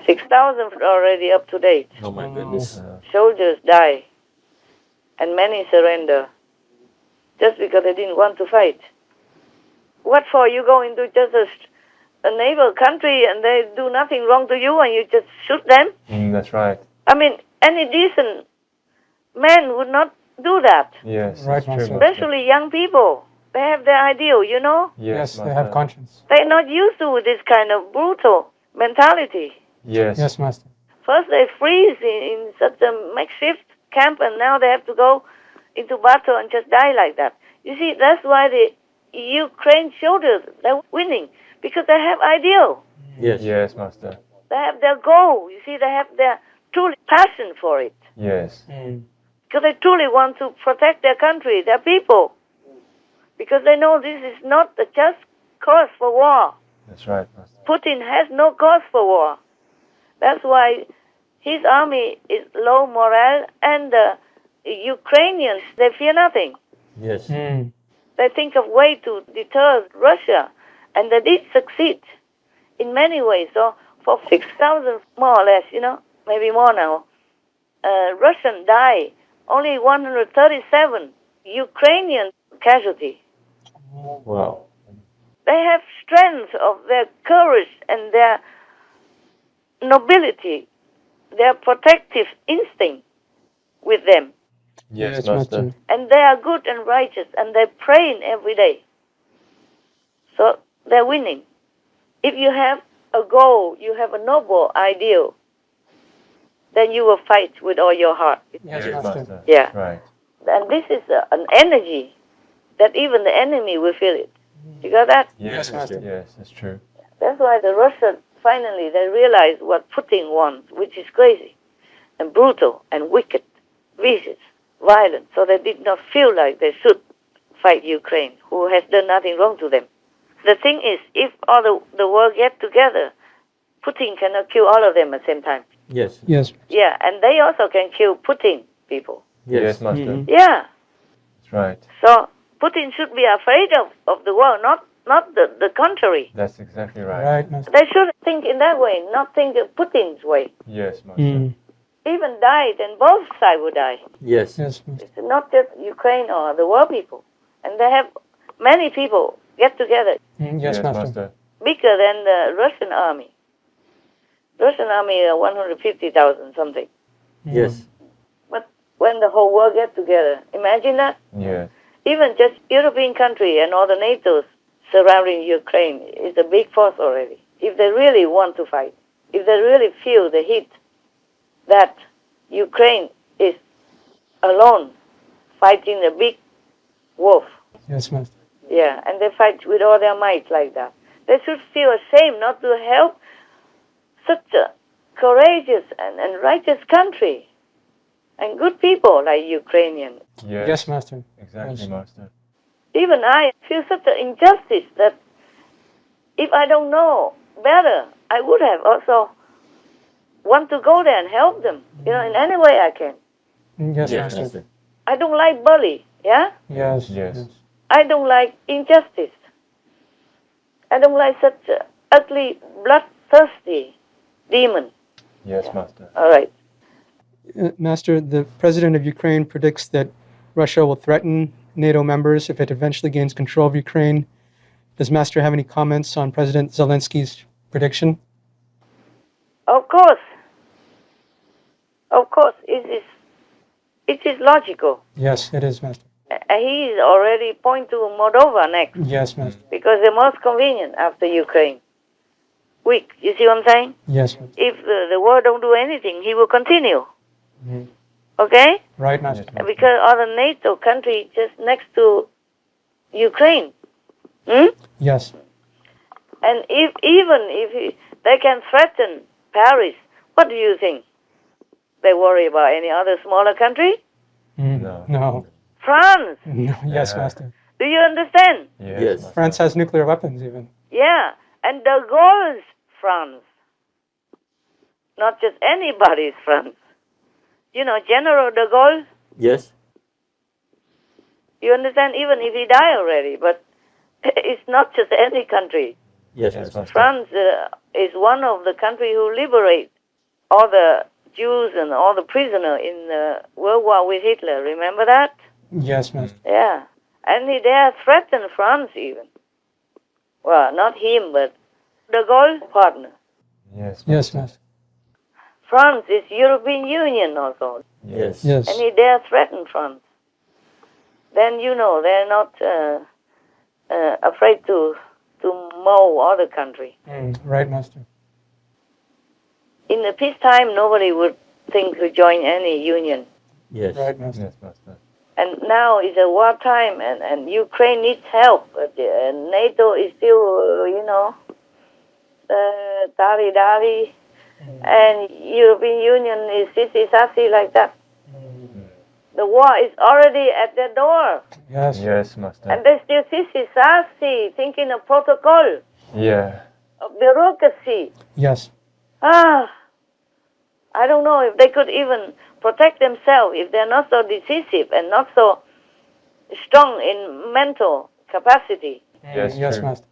6,000 already up to date. Oh, my goodness. Soldiers die. And many surrender. Just because they didn't want to fight. What for? You go into just a neighbor country and they do nothing wrong to you and you just shoot them? That's right. I mean, any decent man would not do that. Yes, Right, that's true, Master. Master. Especially young people. They have their ideal, you know? Yes, they Master. have conscience. They're not used to this kind of brutal mentality. Yes. Yes, Master. First they freeze in such a makeshift camp and now they have to go into battle and just die like that. You see, that's why the Ukraine soldiers, they're winning. Because they have ideal. Yes. Yes, Master. They have their goal. You see, they have their true passion for it. Yes. Because they truly want to protect their country, their people. because they know this is not a just cause for war. That's right, Master. Putin has no cause for war. That's why his army is low morale, and the Ukrainians, they fear nothing. Yes. They think of way to deter Russia, and they did succeed in many ways. So for 6,000, more or less, maybe more now, Russian died, only 137 Ukrainian casualty. Wow. They have strength of their courage and their nobility, their protective instinct with them. Yes, Master. And they are good and righteous, and they pray every day. So they're winning. If you have a goal, you have a noble ideal, then you will fight with all your heart. Yes, Yes, Master. Master. Yeah. Right. And this is an energy that even the enemy will feel it. You got that? Yes, Master. Yes, that's true. That's why the Russians, finally, they realize what Putin wants, which is crazy and brutal and wicked, vicious, violent. So they did not feel like they should fight Ukraine, who has done nothing wrong to them. The thing is, if all the world get together, Putin cannot kill all of them at the same time. Yes. Yes. Yeah, and they also can kill Putin people. Yes, Master. Mhm. Yeah. That's right. So Putin should be afraid of the world, not the contrary. That's exactly right. Right, Master. They should think in that way, not think of Putin's way. Yes, Master. Even die, then both sides will die. Yes. Yes, Master. It's not just Ukraine or the world people. And they have many people get together, Yes, Master. bigger than the Russian army. Russian army 150,000 something. Yes. But when the whole world get together, imagine that. Yes. Even just European country and all the NATO's surrounding Ukraine is a big force already. If they really want to fight, if they really feel the heat that Ukraine is alone fighting the big wolf, Yes, Master. yeah, and they fight with all their might like that, they should feel ashamed not to help such a courageous and righteous country and good people like Ukrainians. Yes. Yes, Master. Exactly, Yes. Master. Even I feel such an injustice that if I don't know better, I would have also want to go there and help them, in any way I can. Yes, Yes, Master. Master. I don't like bully, yeah? Yes. Yes. I don't like injustice. I don't like such a ugly, bloodthirsty demon. Yes, Master. All right. Master, the president of Ukraine predicts that Russia will threaten NATO members if it eventually gains control of Ukraine. Does Master have any comments on President Zelensky's prediction? Of course. Of course. It is logical. Yes, it is, Master. He is already pointing to Moldova next Yes, Master. because they're most convenient after Ukraine. Weak. You see what I'm saying? Yes, Master. If the world don't do anything, he will continue. Mhm. Okay? Right, Master. Yes, Master. Because all the NATO country just next to Ukraine. Yes. And even if they can threaten Paris, what do you think? They worry about any other smaller country? No. No. France. No. Yes, Yeah. Master. Do you understand? Yes. Yes. Master. France has nuclear weapons, even. Yeah. And de Gaulle's France. Not just anybody's France. General de Gaulle, Yes. you understand? Even if he died already, but it's not just any country. Yes, Yes, Master. Master. France is one of the countries who liberate all the Jews and all the prisoners in the World War with Hitler. Remember that? Yes, Master. Yeah. And he dare threaten France even. Well, not him, but de Gaulle's partner. Yes. Yes, Master. France is European Union also. Yes. Yes. And he dare threaten France. Then, they're not afraid to mow other country. Right, Master. In the peacetime, nobody would think to join any union. Yes. Right, Master. Yes, Master. And now it's a wartime, and Ukraine needs help. But NATO is still, dari-dari, and European Union is sissy-sassy like that. The war is already at their door. Yes. Yes, Master. And they still sassy, thinking of protocol, Yeah. of bureaucracy. Yes. I don't know if they could even protect themselves if they're not so decisive and not so strong in mental capacity. Yes, Yes, true. Master.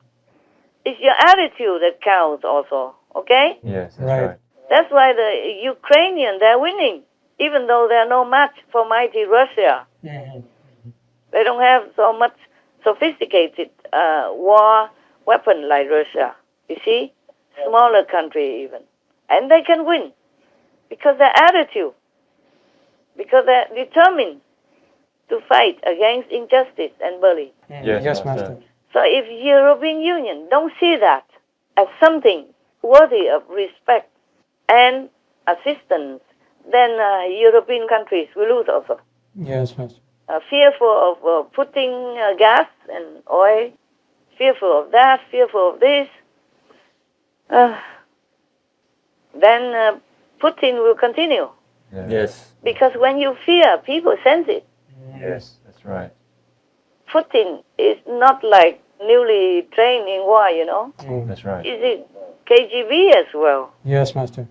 It's your attitude that counts also, okay? Yes, that's Right. right. That's why the Ukrainians, they're winning, even though they're no match for mighty Russia. They don't have so much sophisticated war weapon like Russia, you see? Smaller country even. And they can win because their attitude, because they're determined to fight against injustice and bullying. Yes, Yes, Master. Master. So if European Union don't see that as something worthy of respect and assistance, then European countries will lose also. Yes, Master. Fearful of putting gas and oil, fearful of that, fearful of this, then Putin will continue. Yeah. Yes. Because when you fear, people sense it. Yes, that's right. Putin is not like newly trained in war, you know. That's right. He's a KGB as well. Yes, Master.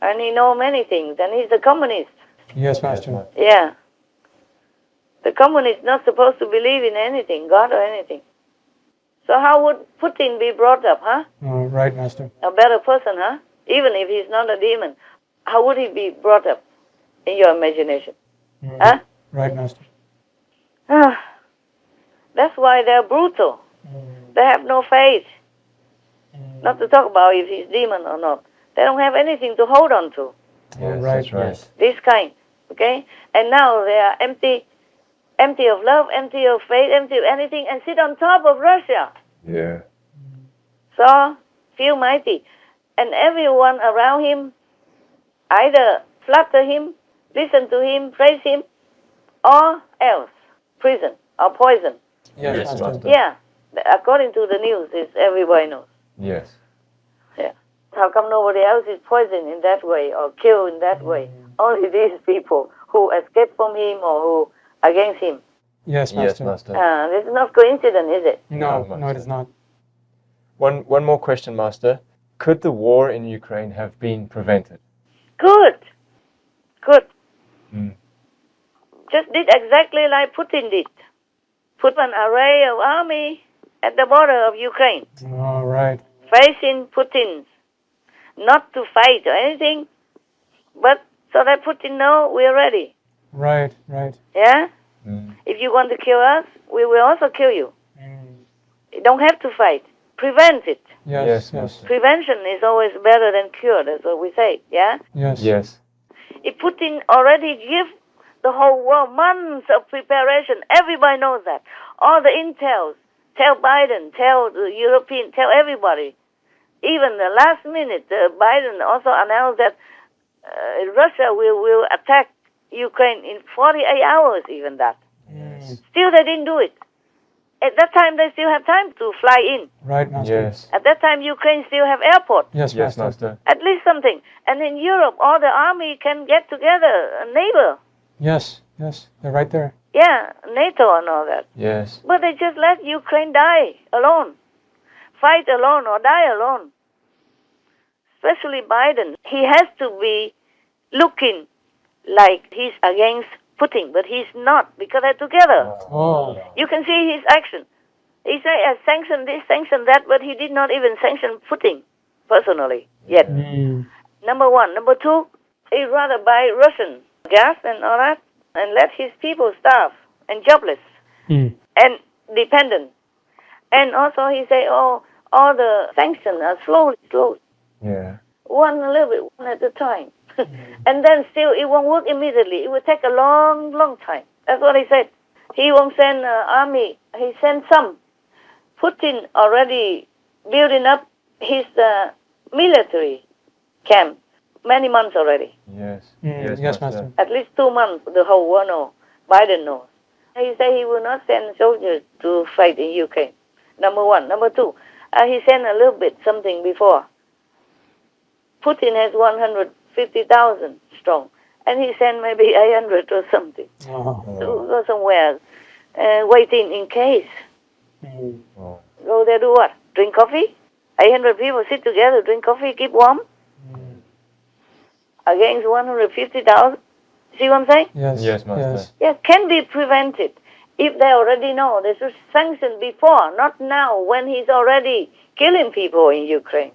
And he knows many things, and he's a communist. Yes, Yes, Master. Master. Yeah. The communist not supposed to believe in anything, God or anything. So how would Putin be brought up, huh? Oh, right, Master. A better person, huh? Even if he's not a demon. How would he be brought up in your imagination? Huh? Right, Master. That's why they're brutal. They have no faith. Not to talk about if he's demon or not. They don't have anything to hold on to. Yes, right. that's right. Yes. This kind, okay? And now they are empty of love, empty of faith, empty of anything, and sit on top of Russia. Yeah. So, feel mighty. And everyone around him either flatter him, listen to him, praise him, or else prison or poison. Yes, Yes, Master. Master. Yeah, according to the news, everybody knows. Yes. Yeah. How come nobody else is poisoned in that way or killed in that way? Only these people who escaped from him or who against him. Yes, Yes, Master. Master. This is not coincidence, is it? No, No, no, it is not. One more question, Master. Could the war in Ukraine have been prevented? Good. Good. Mm. Just did exactly like Putin did. Put an array of army at the border of Ukraine, All right. facing Putin. Not to fight or anything, but so that Putin know we're ready. Right, right. Yeah? Mm. If you want to kill us, we will also kill you. You don't have to fight. Prevent it. Yes, Yes, yes, Master. Prevention is always better than cure. That's what we say. Yeah? yes. Yes. If Putin already give the whole world months of preparation, everybody knows that. All the intels, tell Biden, tell the European, tell everybody. Even the last minute, Biden also announced that Russia will attack Ukraine in 48 hours, even that. Still, they didn't do it. At that time, they still have time to fly in. Right, Master. Yes. At that time, Ukraine still have airport. Yes, Yes, Master. Master. At least something. And in Europe, all the army can get together, a neighbor. Yes, yes. They're right there. Yeah, NATO and all that. Yes. But they just let Ukraine die alone. Fight alone or die alone. Especially Biden. He has to be looking like he's against Putin, but he's not because they're together. Oh, You can see his action. He say, sanction this, sanction that, but he did not even sanction Putin personally yet. Number one. Number two, he'd rather buy Russian gas and all that and let his people starve and jobless and dependent. And also he say, oh, all the sanctions are slowly. Yeah. One a little bit, one at a time. And then still it won't work immediately. It will take a long, long time. That's what he said. He won't send army. He sent some. Putin already building up his military camp many months already. Yes. yes, Master. At least 2 months, the whole world knows. Biden knows. He said he will not send soldiers to fight in Ukraine. Number one. Number two, he sent a little bit something before. Putin has 150,000 strong, And he sent maybe 800 or something Oh. to go somewhere, waiting in case. Oh. Go there do what? Drink coffee? 800 people sit together, drink coffee, keep warm? Against 150,000? See what I'm saying? Yes. Yes, Master. Yes. Yes, can be prevented if they already know. They should sanction before, not now when he's already killing people in Ukraine.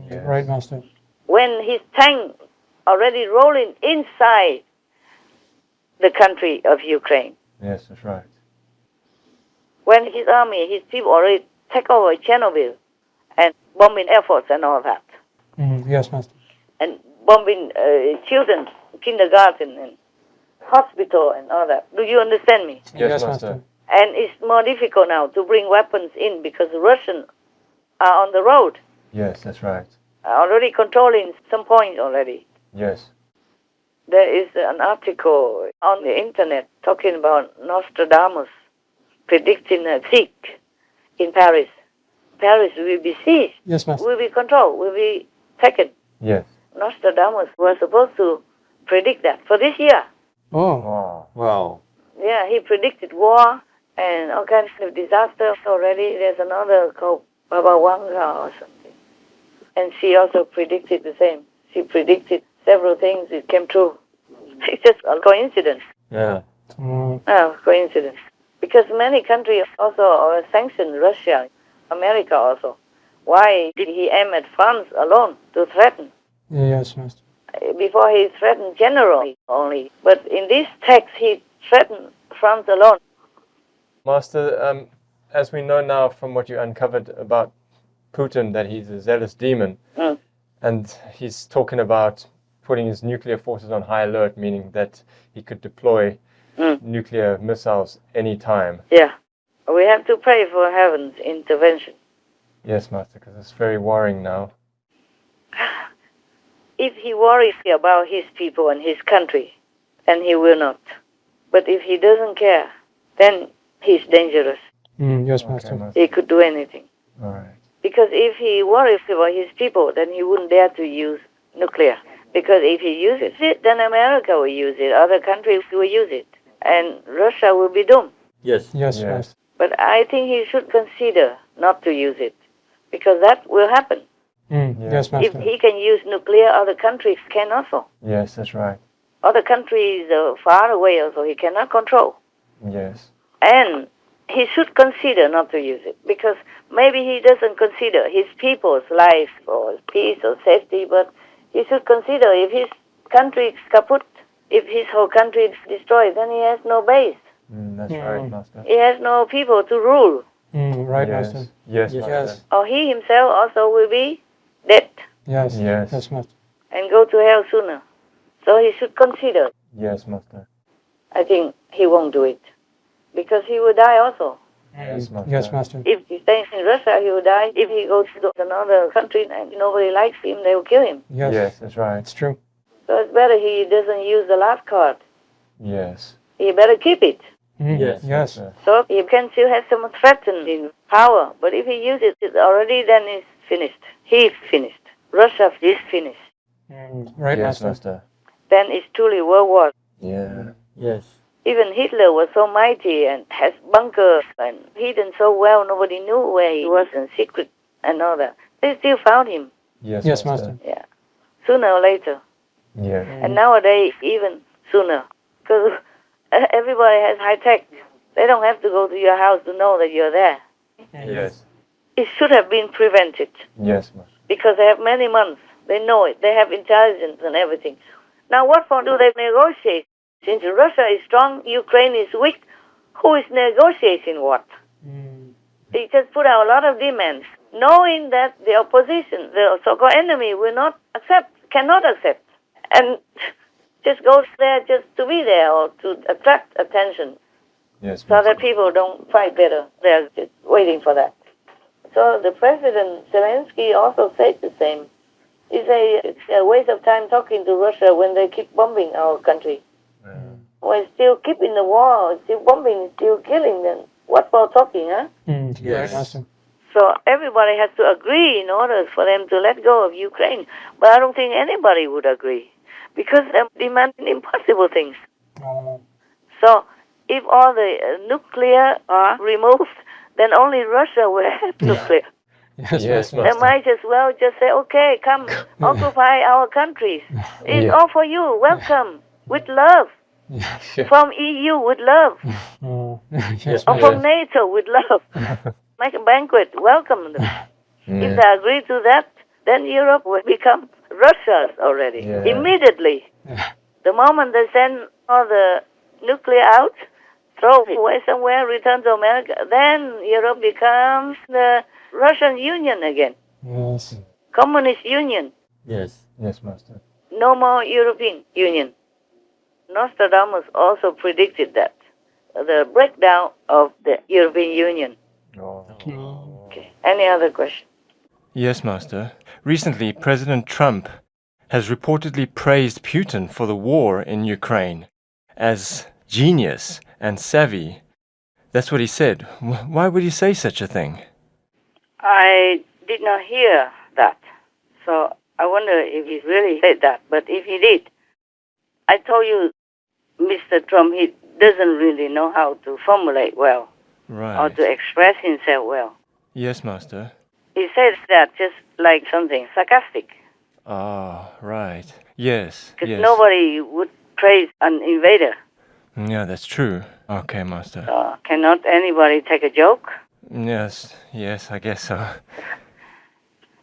Yes. Right, Master. When his tank already rolling inside the country of Ukraine. Yes, that's right. When his army, his people already take over Chernobyl and bombing airports and all that. Yes, Master. And bombing children, kindergarten and hospital and all that. Do you understand me? Yes, Master. And it's more difficult now to bring weapons in because the Russians are on the road, Yes, that's right. are already controlling some points already. Yes. There is an article on the internet talking about Nostradamus predicting a siege in Paris. Paris will be seized, Yes, Master. will be controlled, will be taken. Yes. Nostradamus was supposed to predict that for this year. Oh. Wow. Wow. Yeah, he predicted war and all kinds of disasters already. There's another called Baba Wanga or something. And she also predicted the same. She predicted several things. It came true. It's just a coincidence. Yeah. Oh, coincidence. Because many countries also sanctioned Russia, America also. Why did he aim at France alone to threaten? Yes, Master. Before he threatened generally only. But in this text, he threatened France alone. Master, as we know now from what you uncovered about Putin, that he's a zealous demon, and he's talking about putting his nuclear forces on high alert, meaning that he could deploy nuclear missiles anytime. Yeah. We have to pray for heaven's intervention. Yes, Master, because it's very worrying now. If he worries about his people and his country, then he will not. But if he doesn't care, then he's dangerous. Yes, Okay, Master. Master. He could do anything. All right. Because if he worries about his people, then he wouldn't dare to use nuclear. Because if he uses it, then America will use it. Other countries will use it. And Russia will be doomed. Yes. Yes, Yes. Master. But I think he should consider not to use it. Because that will happen. Yes, If Master. he can use nuclear, other countries can also. Yes, that's right. Other countries far away also he cannot control. Yes. And he should consider not to use it. Because maybe he doesn't consider his people's life or peace or safety, but he should consider if his country is kaput, if his whole country is destroyed, then he has no base. That's right, Master. He has no people to rule. Right, Yes. Master. Yes, Yes. Master. Yes. Or he himself also will be dead Yes. Yes. Yes, Master. and go to hell sooner. So he should consider. Yes, Master. I think he won't do it. Because he will die also. Yes, Master. Yes, Master. If he stays in Russia, he will die. If he goes to another country and nobody likes him, they will kill him. Yes. Yes, that's right. It's true. So it's better he doesn't use the last card. Yes. He better keep it. Yes. Yes. Master. So he can still have some threatened in power. But if he uses it already, then it's finished. He's finished. Russia is finished. Right, Yes, Master. Master. Then it's truly World War. Yeah. Yes. Even Hitler was so mighty and has bunkers and hidden so well nobody knew where he was in secret and all that. They still found him. Yes, Yes, Master. Master. Yeah. Sooner or later. Yeah. And nowadays, even sooner. Because everybody has high tech. They don't have to go to your house to know that you're there. Yes. It should have been prevented. Yes, Master. Because they have many months. They know it. They have intelligence and everything. Now, what for do they negotiate? Since Russia is strong, Ukraine is weak, who is negotiating what? They just put out a lot of demands, knowing that the opposition, the so-called enemy, will not accept, cannot accept. And just goes there just to be there or to attract attention Yes, so Master. that people don't fight better. They're just waiting for that. So the President Zelensky also said the same. He said it's a waste of time talking to Russia when they keep bombing our country. When still keeping the war, still bombing, still killing them. What for talking, huh? Right, Yes. Master. So everybody has to agree in order for them to let go of Ukraine. But I don't think anybody would agree. because they're demanding impossible things. So if all the nuclear are removed, then only Russia will have nuclear. Yes, Yes, Master. They might as well just say, okay, come, occupy our countries. It's Yeah. all for you. Welcome. With love. Yeah. From EU with love. Oh, yes, Or Master. from NATO with love. Make a banquet. Welcome them. If they agree to that, then Europe will become Russia's already. Yeah. Immediately. Yeah. The moment they send all the nuclear out, throw it away somewhere, return to America, then Europe becomes the Russian Union again. Yes. Communist Union. Yes. Yes, Master. No more European Union. Nostradamus also predicted that. The breakdown of the European Union. Oh. Okay. Any other question? Yes, Master. Recently, President Trump has reportedly praised Putin for the war in Ukraine as genius and savvy. That's what he said. Why would he say such a thing? I did not hear that. So I wonder if he really said that. But if he did, I told you, Mr. Trump, he doesn't really know how to formulate well or Right. to express himself well. Yes, Master. He says that just like something sarcastic. Ah, right. Yes. Because Yes. nobody would praise an invader. Yeah, that's true. Okay, Master. So cannot anybody take a joke? Yes. Yes, I guess so.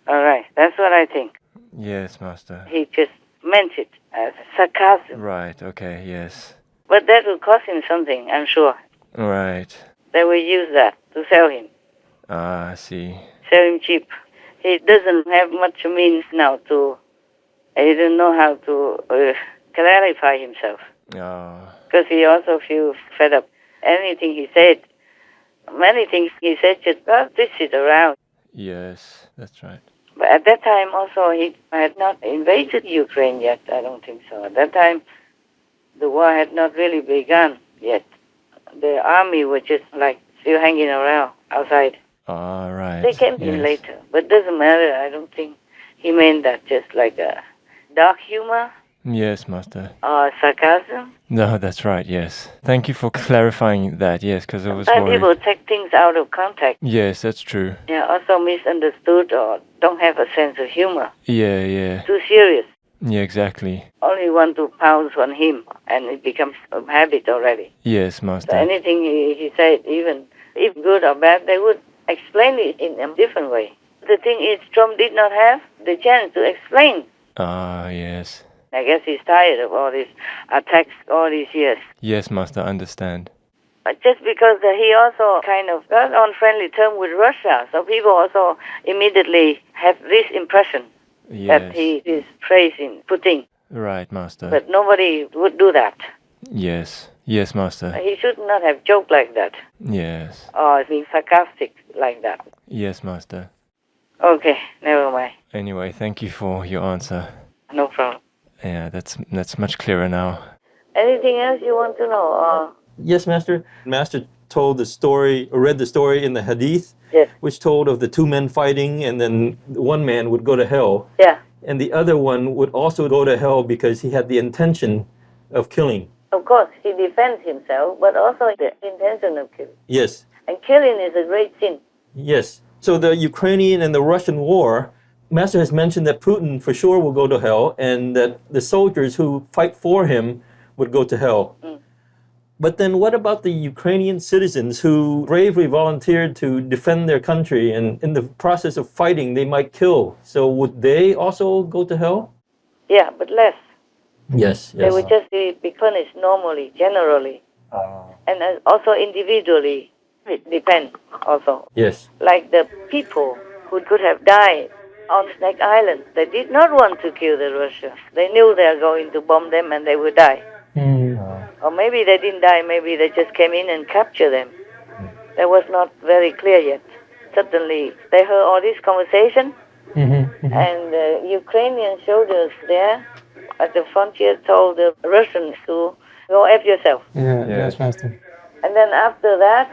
All right, that's what I think. Yes, Master. He just meant it as sarcasm. Right. Okay. Yes. But that will cost him something, I'm sure. Right. They will use that to sell him. Ah, I see. Sell him cheap. He doesn't have much means now to, he doesn't know how to clarify himself. Ah. Because he also feels fed up. Anything he said, many things he said just twist it around. Yes, that's right. But at that time also he had not invaded Ukraine yet, I don't think so. At that time the war had not really begun yet. The army was just like still hanging around outside. Ah, right. They came in later, but doesn't matter. I don't think he meant that just like a dark humor Yes, Master. or sarcasm. No, that's right. Yes. Thank you for clarifying that. Yes, because I was Sometimes worried. people take things out of context. Yes, that's true. Yeah, also misunderstood or don't have a sense of humor. Yeah, yeah. Too serious. Yeah, exactly. Only want to pounce on him, and it becomes a habit already. Yes, So Master. anything he said, even if good or bad, they would explain it in a different way. The thing is, Trump did not have the chance to explain. Ah, yes. I guess he's tired of all these attacks all these years. Yes, Master, understand. But just because he also kind of got on friendly terms with Russia, so people also immediately have this impression that Yes. he is praising Putin. Right, Master. But nobody would do that. Yes. Yes, Master. He should not have joked like that Yes. or been sarcastic like that. Yes, Master. Okay, never mind. Anyway, thank you for your answer. No problem. Yeah, that's much clearer now. Anything else you want to know? Or Yes, Master. Master told the story, or read the story in the Hadith, yes, which told of the two men fighting, and then one man would go to hell, yeah. and the other one would also go to hell because he had the intention of killing. Of course, he defends himself, but also the intention of killing. Yes, And killing is a great sin. yes. So the Ukrainian and the Russian war, Master has mentioned that Putin for sure will go to hell, and that the soldiers who fight for him would go to hell. Mm. But then what about the Ukrainian citizens who bravely volunteered to defend their country, and in the process of fighting they might kill? So would they also go to hell? Yeah, but less. Yes, They would just be punished normally, generally, and also individually. It depends also. Yes. Like the people who could have died on Snake Island, they did not want to kill the Russians. They knew they were going to bomb them and they would die. Or maybe they didn't die, maybe they just came in and captured them. That was not very clear yet. Suddenly, they heard all this conversation, and the Ukrainian soldiers there at the frontier told the Russians to go F yourself. Yeah, Yeah. yes, Master. And then after that,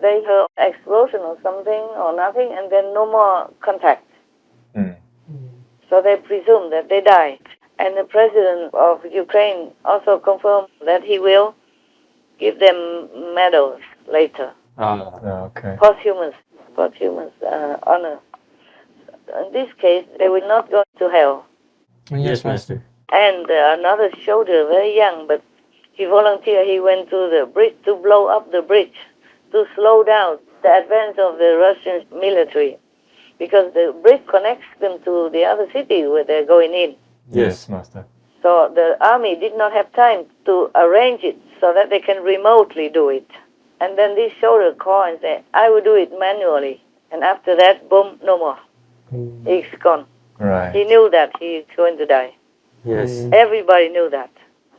they heard explosion or something or nothing, and then no more contact. Mm. So they presume that they died. And the president of Ukraine also confirmed that he will give them medals later. Okay. Posthumous honor. In this case, they will not go to hell. Yes, Master. And another soldier, very young, but he volunteered. He went to the bridge to blow up the bridge, to slow down the advance of the Russian military, because the bridge connects them to the other city where they're going in. Yes, Master. So the army did not have time to arrange it so that they can remotely do it. And then this soldier called and said, I will do it manually. And after that, boom, no more. He's gone. Right. He knew that he's going to die. Yes. Everybody knew that.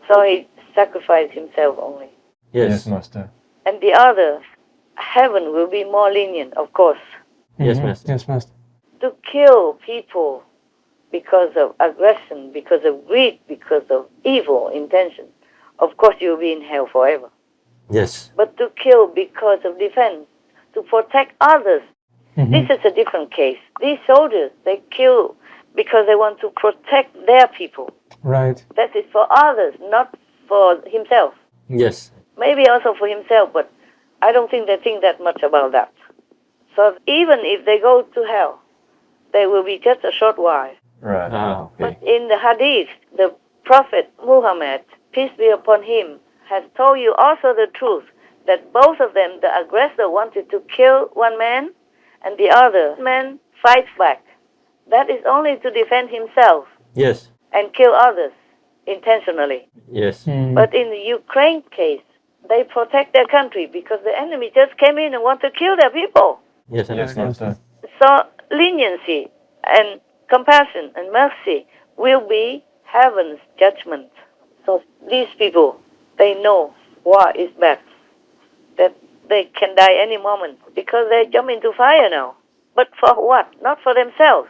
So he sacrificed himself only. Yes, Master. And the others, heaven will be more lenient, of course. Yes, Master. Yes, Master. To kill people because of aggression, because of greed, because of evil intention, of course you'll be in hell forever. Yes. But to kill because of defense, to protect others, this is a different case. These soldiers, they kill because they want to protect their people. Right. That is for others, not for himself. Yes. Maybe also for himself, but I don't think they think that much about that. So even if they go to hell, they will be just a short while. Right. Okay. But in the hadith, the Prophet Muhammad, peace be upon him, has told you also the truth, that both of them, the aggressor wanted to kill one man, and the other man fights back. That is only to defend himself Yes. and kill others intentionally. Yes. But in the Ukraine case, they protect their country because the enemy just came in and want to kill their people. Yes, I Yes, understand. Master. So leniency and compassion and mercy will be heaven's judgment. So these people, they know war is bad, that they can die any moment because they jump into fire now. But for what? Not for themselves,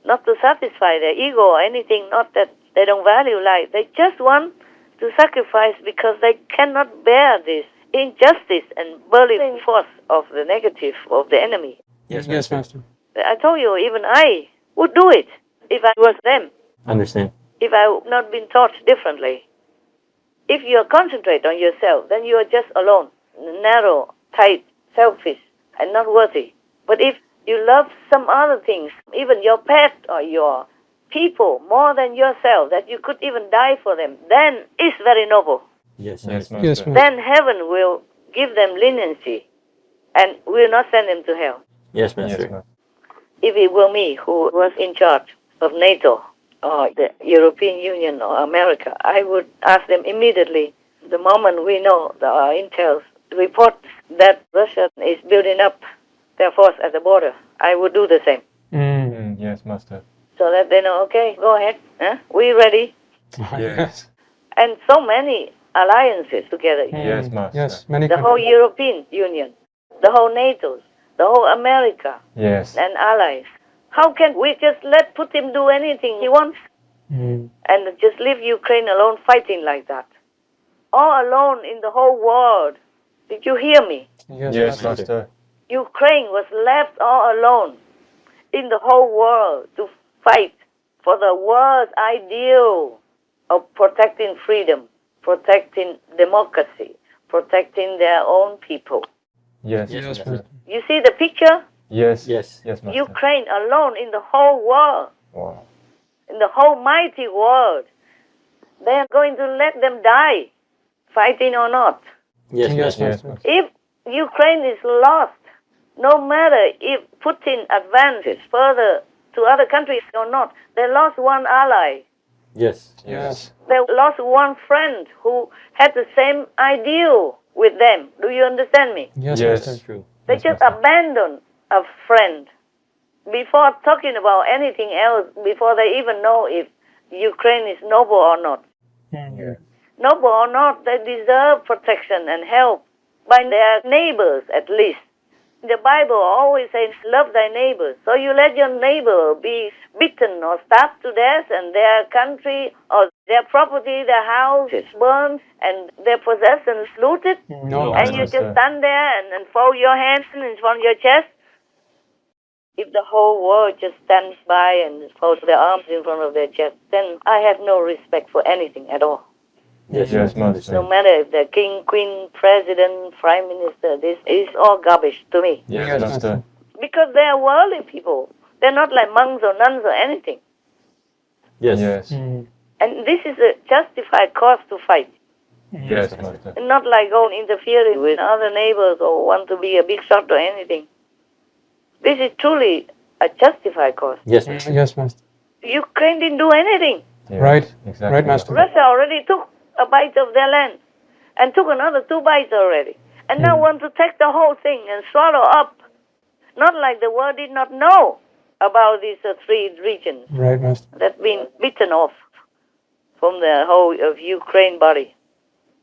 not to satisfy their ego or anything, not that they don't value life. They just want to sacrifice because they cannot bear this injustice and burning force of the negative of the enemy. Yes, Yes, Master. Master. I told you, even I would do it if I was them, Understand. if I would not been taught differently. If you concentrate on yourself, then you are just alone, narrow, tight, selfish, and not worthy. But if you love some other things, even your pet or your people, more than yourself, that you could even die for them, then it's very noble. Yes, Yes, understand. Master. Yes, Master. Then heaven will give them leniency and will not send them to hell. Yes, Yes, Master. Master. If it were me who was in charge of NATO or the European Union or America, I would ask them immediately, the moment we know the intel report that Russia is building up their force at the border, I would do the same. Yes, Master. So that they know, okay, go ahead, we're ready. Yes. And so many alliances together. Yes, Master. Yes, many The whole countries. European Union, the whole NATO, the whole America Yes. and allies. How can we just let Putin do anything he wants and just leave Ukraine alone fighting like that? All alone in the whole world. Did you hear me? Yes, Yes, Master. Master. Ukraine was left all alone in the whole world to fight for the world's ideal of protecting freedom, protecting democracy, protecting their own people. Yes. Yes, Master. Master. You see the picture? Yes. Yes. Yes, Master. Ukraine alone in the whole world, Wow. in the whole mighty world. They are going to let them die, fighting or not. Yes, Yes, Master. Yes, Master. Master. If Ukraine is lost, no matter if Putin advances further to other countries or not, they lost one ally. Yes. Yes. They lost one friend who had the same ideal with them. Do you understand me? Yes, Yes. Master. True. They Yes, just Master. abandoned a friend before talking about anything else, before they even know if Ukraine is noble or not. Noble or not, they deserve protection and help by their neighbors at least. The Bible always says, love thy neighbors. So you let your neighbor be beaten or starved to death and their country or their property, their house is burned and their possessions looted. No, And you Master. just stand there and fold your hands in front of your chest. If the whole world just stands by and folds their arms in front of their chest, then I have no respect for anything at all. Yes, Yes, Master. No matter if they're king, queen, president, prime minister, this is all garbage to me. Yes, Master. Because they are worldly people. They're not like monks or nuns or anything. Yes. Yes. And this is a justified cause to fight. Yes, Master. And not like going interfering with other neighbors or want to be a big shot or anything. This is truly a justified cause. Yes. Yes, Master. Ukraine didn't do anything. Yes, Right. Exactly. Right, Master. Russia already took a bite of their land and took another 2 bites already. And now want to take the whole thing and swallow up. Not like the world did not know about these 3 regions Right, Master. that's been bitten off from the whole of Ukraine body.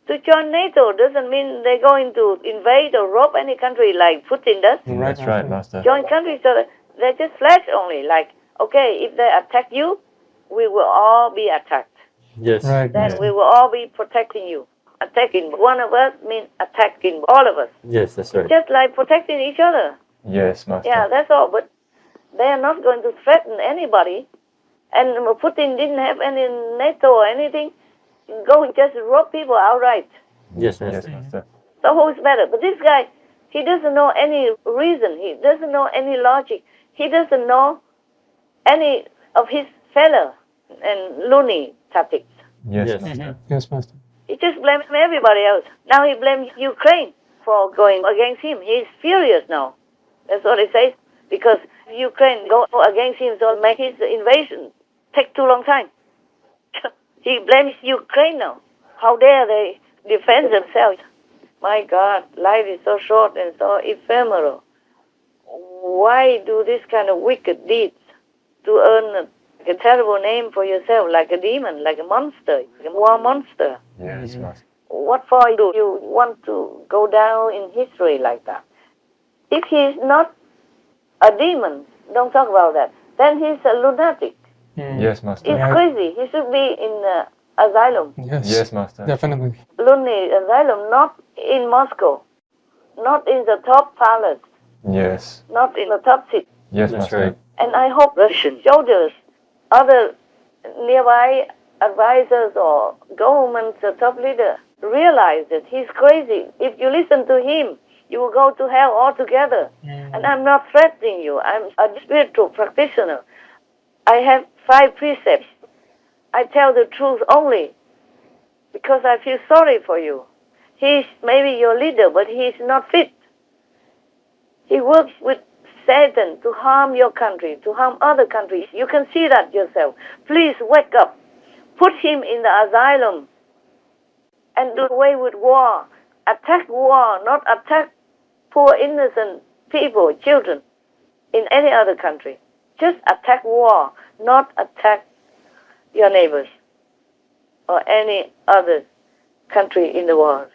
To join NATO doesn't mean they're going to invade or rob any country like Putin does. Right, That's right, Master. Join countries, so they're just flash only. Like, okay, if they attack you, we will all be attacked. Yes. Right, Then Master. we will all be protecting you. Attacking one of us means attacking all of us. Yes, that's right. Just like protecting each other. Yes, Master. Yeah, that's all. But they are not going to threaten anybody. And Putin didn't have any NATO or anything. Go and just rob people outright. Yes, Yes, Master. Master. So who's better? But this guy, he doesn't know any reason. He doesn't know any logic. He doesn't know any of his fellow and loony tactics. Yes, Yes. Master. Yes, Master. He just blames everybody else. Now he blames Ukraine for going against him. He's furious now. That's what he says. Because Ukraine go against him, so make his invasion take too long time. He blames Ukraine now. How dare they defend themselves? My God, life is so short and so ephemeral. Why do this kind of wicked deeds to earn a terrible name for yourself, like a demon, like a monster, like a war monster? Yes, Master. What for do you want to go down in history like that? If he's not a demon, don't talk about that. Then he's a lunatic. Yes, Master. He's Right. crazy. He should be in asylum. Yes. Yes, Master. Definitely. Lunatic asylum, not in Moscow, not in the top palace, Yes. not in the top city. Yes, That's Master. right. And I hope Russian soldiers, other nearby advisors or government top leader realize that he's crazy. If you listen to him, you will go to hell altogether. And I'm not threatening you. I'm a spiritual practitioner. I have 5 precepts. I tell the truth only because I feel sorry for you. He's maybe your leader, but he's not fit. He works with Satan to harm your country, to harm other countries. You can see that yourself. Please wake up. Put him in the asylum and do away with war. Attack war, not attack poor innocent people, children, in any other country. Just attack war, not attack your neighbors or any other country in the world.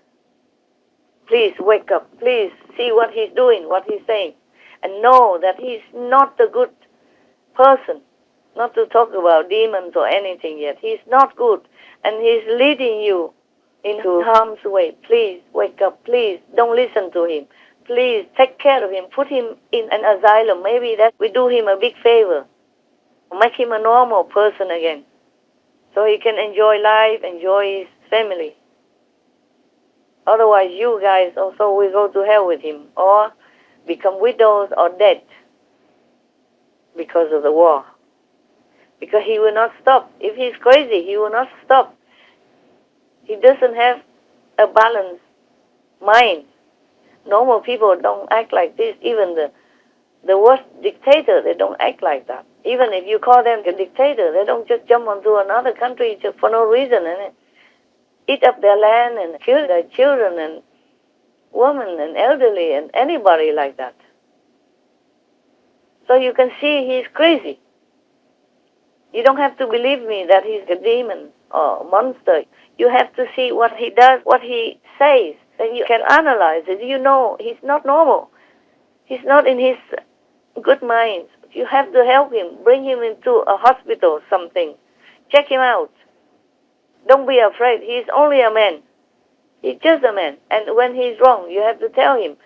Please wake up. Please see what he's doing, what he's saying, and know that he's not a good person. Not to talk about demons or anything yet. He's not good, and he's leading you into harm's way. Please wake up. Please don't listen to him. Please take care of him. Put him in an asylum. Maybe that will do him a big favor. Make him a normal person again, so he can enjoy life, enjoy his family. Otherwise, you guys also will go to hell with him, or become widows or dead because of the war. Because he will not stop. If he's crazy, he will not stop. He doesn't have a balanced mind. Normal people don't act like this. Even the worst dictator, they don't act like that. Even if you call them a dictator, they don't just jump onto another country just for no reason and eat up their land and kill their children and women and elderly and anybody like that. So you can see he's crazy. You don't have to believe me that he's a demon or monster. You have to see what he does, what he says. Then you can analyze it. You know he's not normal. He's not in his good mind. You have to help him. Bring him into a hospital, something. Check him out. Don't be afraid. He's only a man. He's just a man. And when he's wrong, you have to tell him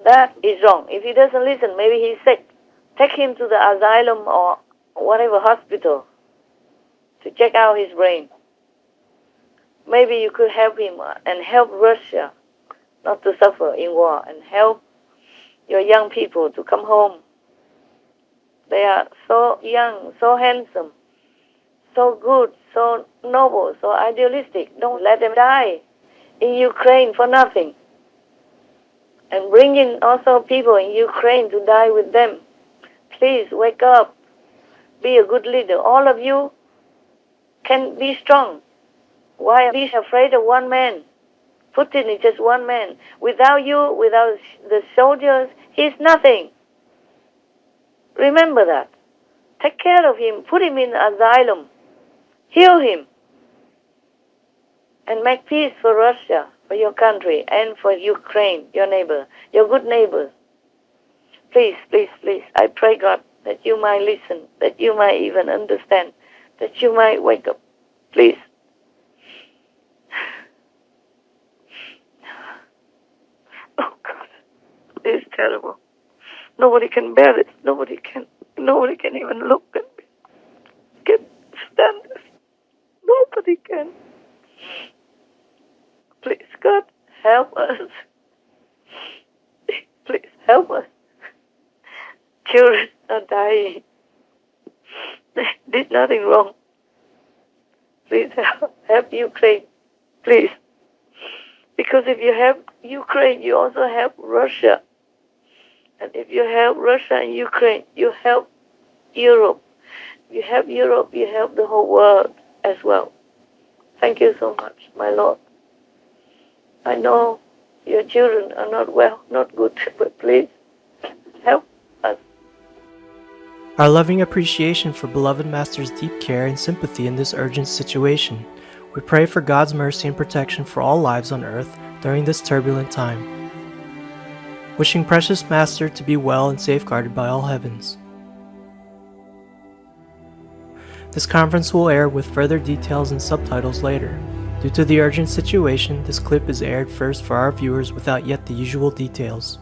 that is wrong. If he doesn't listen, maybe he's sick. Take him to the asylum or whatever hospital to check out his brain. Maybe you could help him and help Russia not to suffer in war, and help your young people to come home. They are so young, so handsome, so good, so noble, so idealistic. Don't let them die in Ukraine for nothing. And bring in also people in Ukraine to die with them. Please wake up. Be a good leader. All of you can be strong. Why be afraid of one man? Putin is just one man. Without you, without the soldiers, he's nothing. Remember that. Take care of him. Put him in asylum. Heal him. And make peace for Russia, for your country, and for Ukraine, your neighbor, your good neighbors. Please, please, please, I pray, God, that you might listen, that you might even understand, that you might wake up. Please. Oh, God, this is terrible. Nobody can bear it. Nobody can even look at me. Can stand this. Nobody can. Please, God, help us. Please, help us. Children are dying. They did nothing wrong. Please help Ukraine. Please. Because if you help Ukraine, you also help Russia. And if you help Russia and Ukraine, you help Europe. You help Europe, you help the whole world as well. Thank you so much, my Lord. I know your children are not well, not good, but please help us. Our loving appreciation for beloved Master's deep care and sympathy in this urgent situation. We pray for God's mercy and protection for all lives on earth during this turbulent time. Wishing precious Master to be well and safeguarded by all heavens. This conference will air with further details and subtitles later. Due to the urgent situation, this clip is aired first for our viewers without yet the usual details.